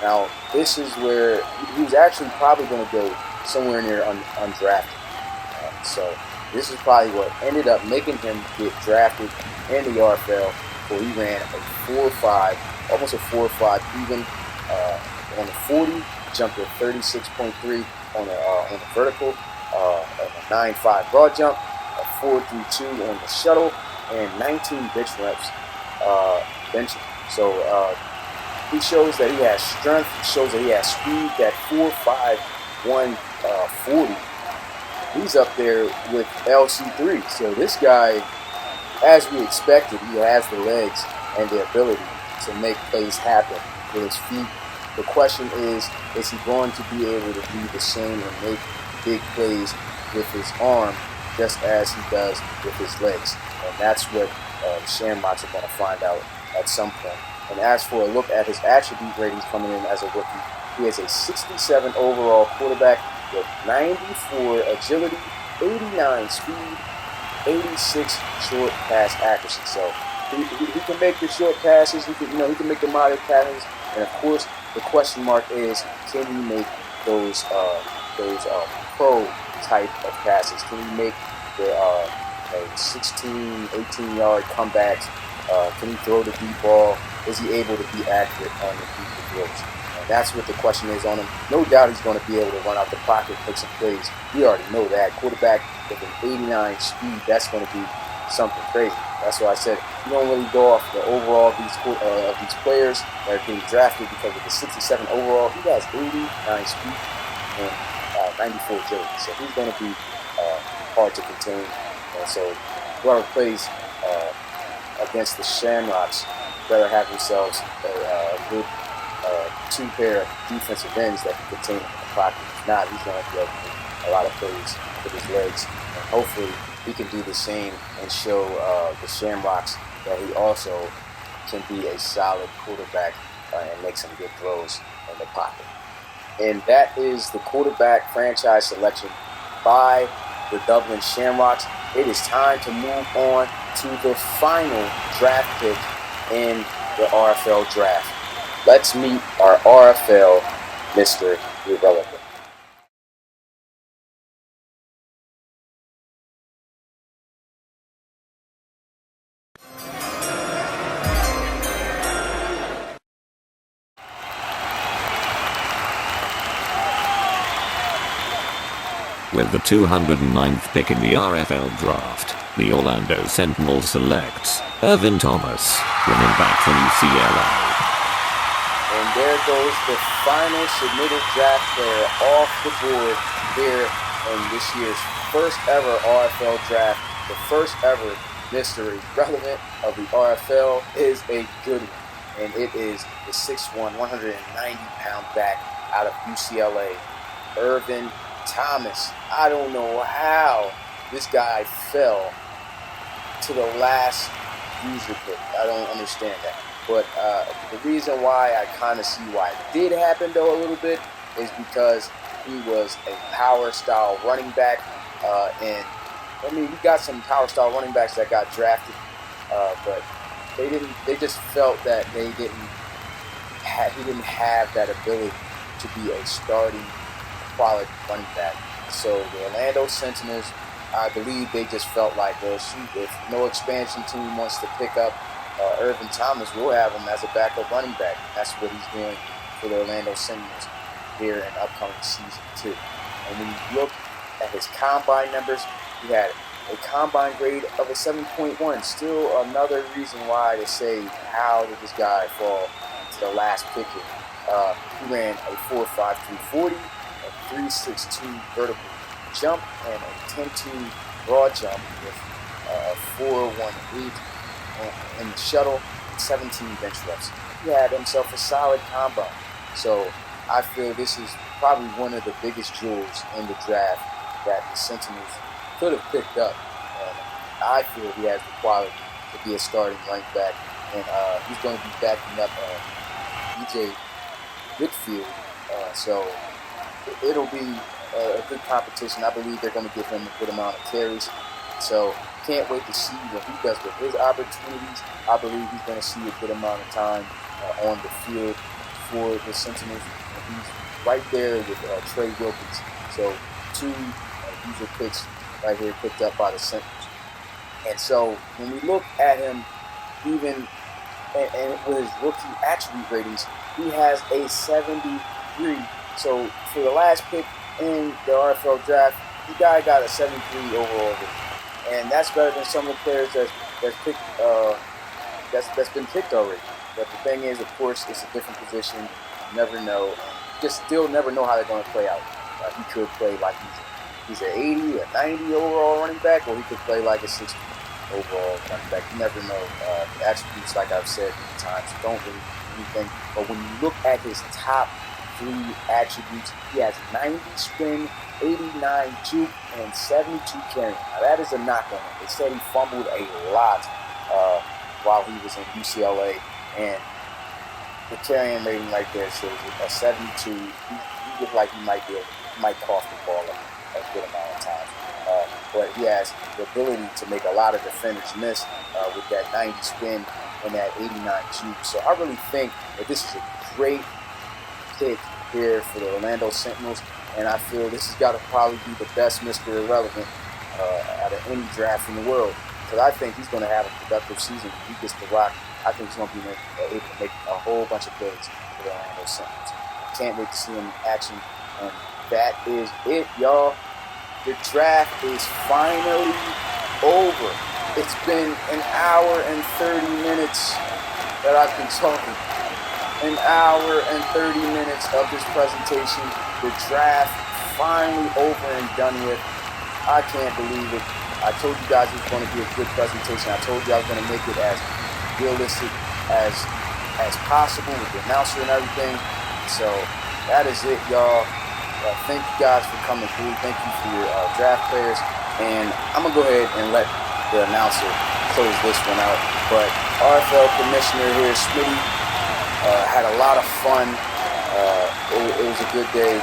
Now, this is where he was actually probably going to go somewhere near undrafted. So this is probably what ended up making him get drafted in the RFL, where he ran a 4.5, almost a 4.5 even on the 40, jumped to 36.3 on the vertical, a 9.5 broad jump, a 4.32 on the shuttle, and 19 bench reps benching. So he shows that he has strength, shows that he has speed. That 4.51 40, he's up there with LC3. So this guy, as we expected, he has the legs and the ability to make plays happen with his feet. The question is he going to be able to do the same and make big plays with his arm just as he does with his legs? And that's what the Shamrocks are going to find out at some point. And as for a look at his attribute ratings coming in as a rookie, he is a 67 overall quarterback with 94 agility, 89 speed, 86 short pass accuracy. So he can make the short passes. He can make the moderate passes. And of course, the question mark is, can he make those pro type of passes? Can he make the 16, 18-yard comebacks? Can he throw the deep ball? Is he able to be accurate on the deep throws? And that's what the question is on him. No doubt he's going to be able to run out the pocket, make some plays. We already know that. Quarterback with an 89 speed, that's going to be something crazy. That's why I said you don't really go off the overall of these players that are being drafted, because with the 67 overall, he has 89 speed and 94 agility. So he's going to be hard to contain. And so whoever plays against the Shamrocks better have themselves a good two pair of defensive ends that can contain him in the pocket. If not, he's going to be able to make a lot of plays with his legs. And hopefully he can do the same and show the Shamrocks that he also can be a solid quarterback and make some good throws in the pocket. And that is the quarterback franchise selection by the Dublin Shamrocks. It is time to move on to the final draft pick in the RFL Draft. Let's meet our RFL Mr. Irrelevant. With the 209th pick in the RFL Draft, the Orlando Sentinels selects Irvin Thomas, running back from UCLA. And there goes the final submitted draft player off the board here in this year's first ever RFL Draft. The first ever mystery relevant of the RFL is a good one. And it is the 6'1", 190-pound back out of UCLA, Irvin Thomas. I don't know how this guy fell to the last user pick. I don't understand that. But the reason why I kind of see why it did happen, though, a little bit, is because he was a power-style running back. And, I mean, we got some power-style running backs that got drafted, but they just felt that he didn't have that ability to be a starting quality running back. So the Orlando Sentinels, I believe they just felt like, well, shoot, if no expansion team wants to pick up Irvin Thomas, we'll have him as a backup running back. That's what he's doing for the Orlando Sentinels here in upcoming season 2. And when you look at his combine numbers, he had a combine grade of a 7.1. Still another reason why to say, how did this guy fall to the last pick here? He ran a 4.5 340, a 3.62 vertical jump, and a 10.2 broad jump with a 4.18 in the shuttle, and 17 bench reps. He had himself a solid combine. So I feel this is probably one of the biggest jewels in the draft that the Sentinels could have picked up. And I feel he has the quality to be a starting running back. And he's going to be backing up DJ Whitfield. So it'll be a good competition. I believe they're going to give him a good amount of carries. So can't wait to see what he does with his opportunities. I believe he's going to see a good amount of time on the field for the Sentinels. And he's right there with Trey Wilkins. So 2 user picks right here picked up by the Sentinels. And so when we look at him, even and with his rookie attribute ratings, he has a 73. So for the last pick in the RFL Draft, the guy got a 73 overall rating. And that's better than some of the players that's been picked already. But the thing is, of course, it's a different position. You never know. Just still never know how they're going to play out. He could play like he's an 80, a 90 overall running back, or he could play like a 60 overall running back. You never know. The attributes, like I've said many times, don't really do anything. But when you look at his top 3 attributes, he has 90 spin, 89 juke, and 72 carrying. Now that is a knock on him. They said he fumbled a lot while he was in UCLA, and the carrying rating right there shows a 72. He looked like he might cough the ball a good amount of times. But he has the ability to make a lot of defenders miss with that 90 spin and that 89 juke. So I really think that this is a great pick here for the Orlando Sentinels, and I feel this has got to probably be the best Mr. Irrelevant out of any draft in the world, because I think he's going to have a productive season. If he gets the rock, I think he's going to be able to make a whole bunch of plays for the Orlando Sentinels. Can't wait to see him in action, and that is it, y'all. The draft is finally over. It's been an hour and 30 minutes that I've been talking. An hour and 30 minutes of this presentation. The draft finally over and done with. I can't believe it. I told you guys it was going to be a good presentation. I told you I was going to make it as realistic as possible with the announcer and everything. So that is it, y'all. Thank you guys for coming through. Thank you for your draft players. And I'm going to go ahead and let the announcer close this one out. But RFL Commissioner here, Smitty, had a lot of fun. It was a good day.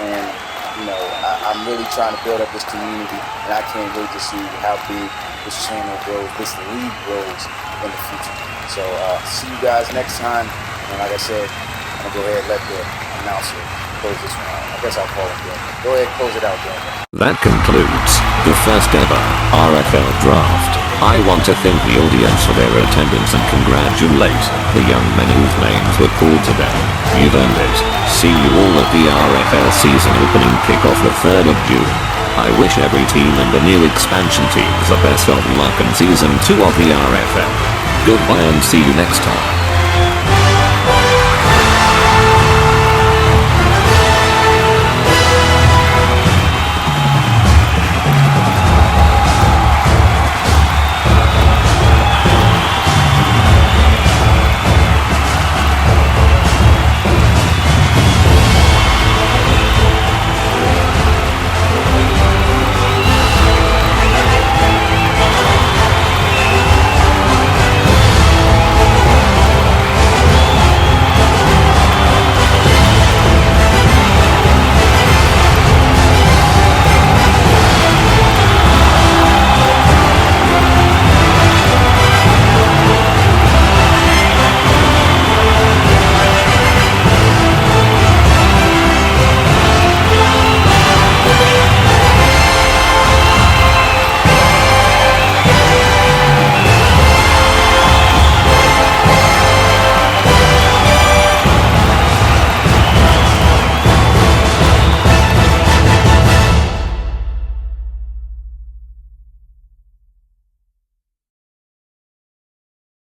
And, you know, I'm really trying to build up this community. And I can't wait to see how big this channel grows, this league grows in the future. So see you guys next time. And like I said, I'm going to go ahead and let the announcer close this one out. I guess I'll call it good. Go ahead, close it out, Dan. That concludes the first ever RFL Draft. I want to thank the audience for their attendance and congratulate the young men whose names were called today. You've earned it. See you all at the RFL season opening kickoff the 3rd of June. I wish every team in the new expansion teams the best of luck in Season 2 of the RFL. Goodbye and see you next time.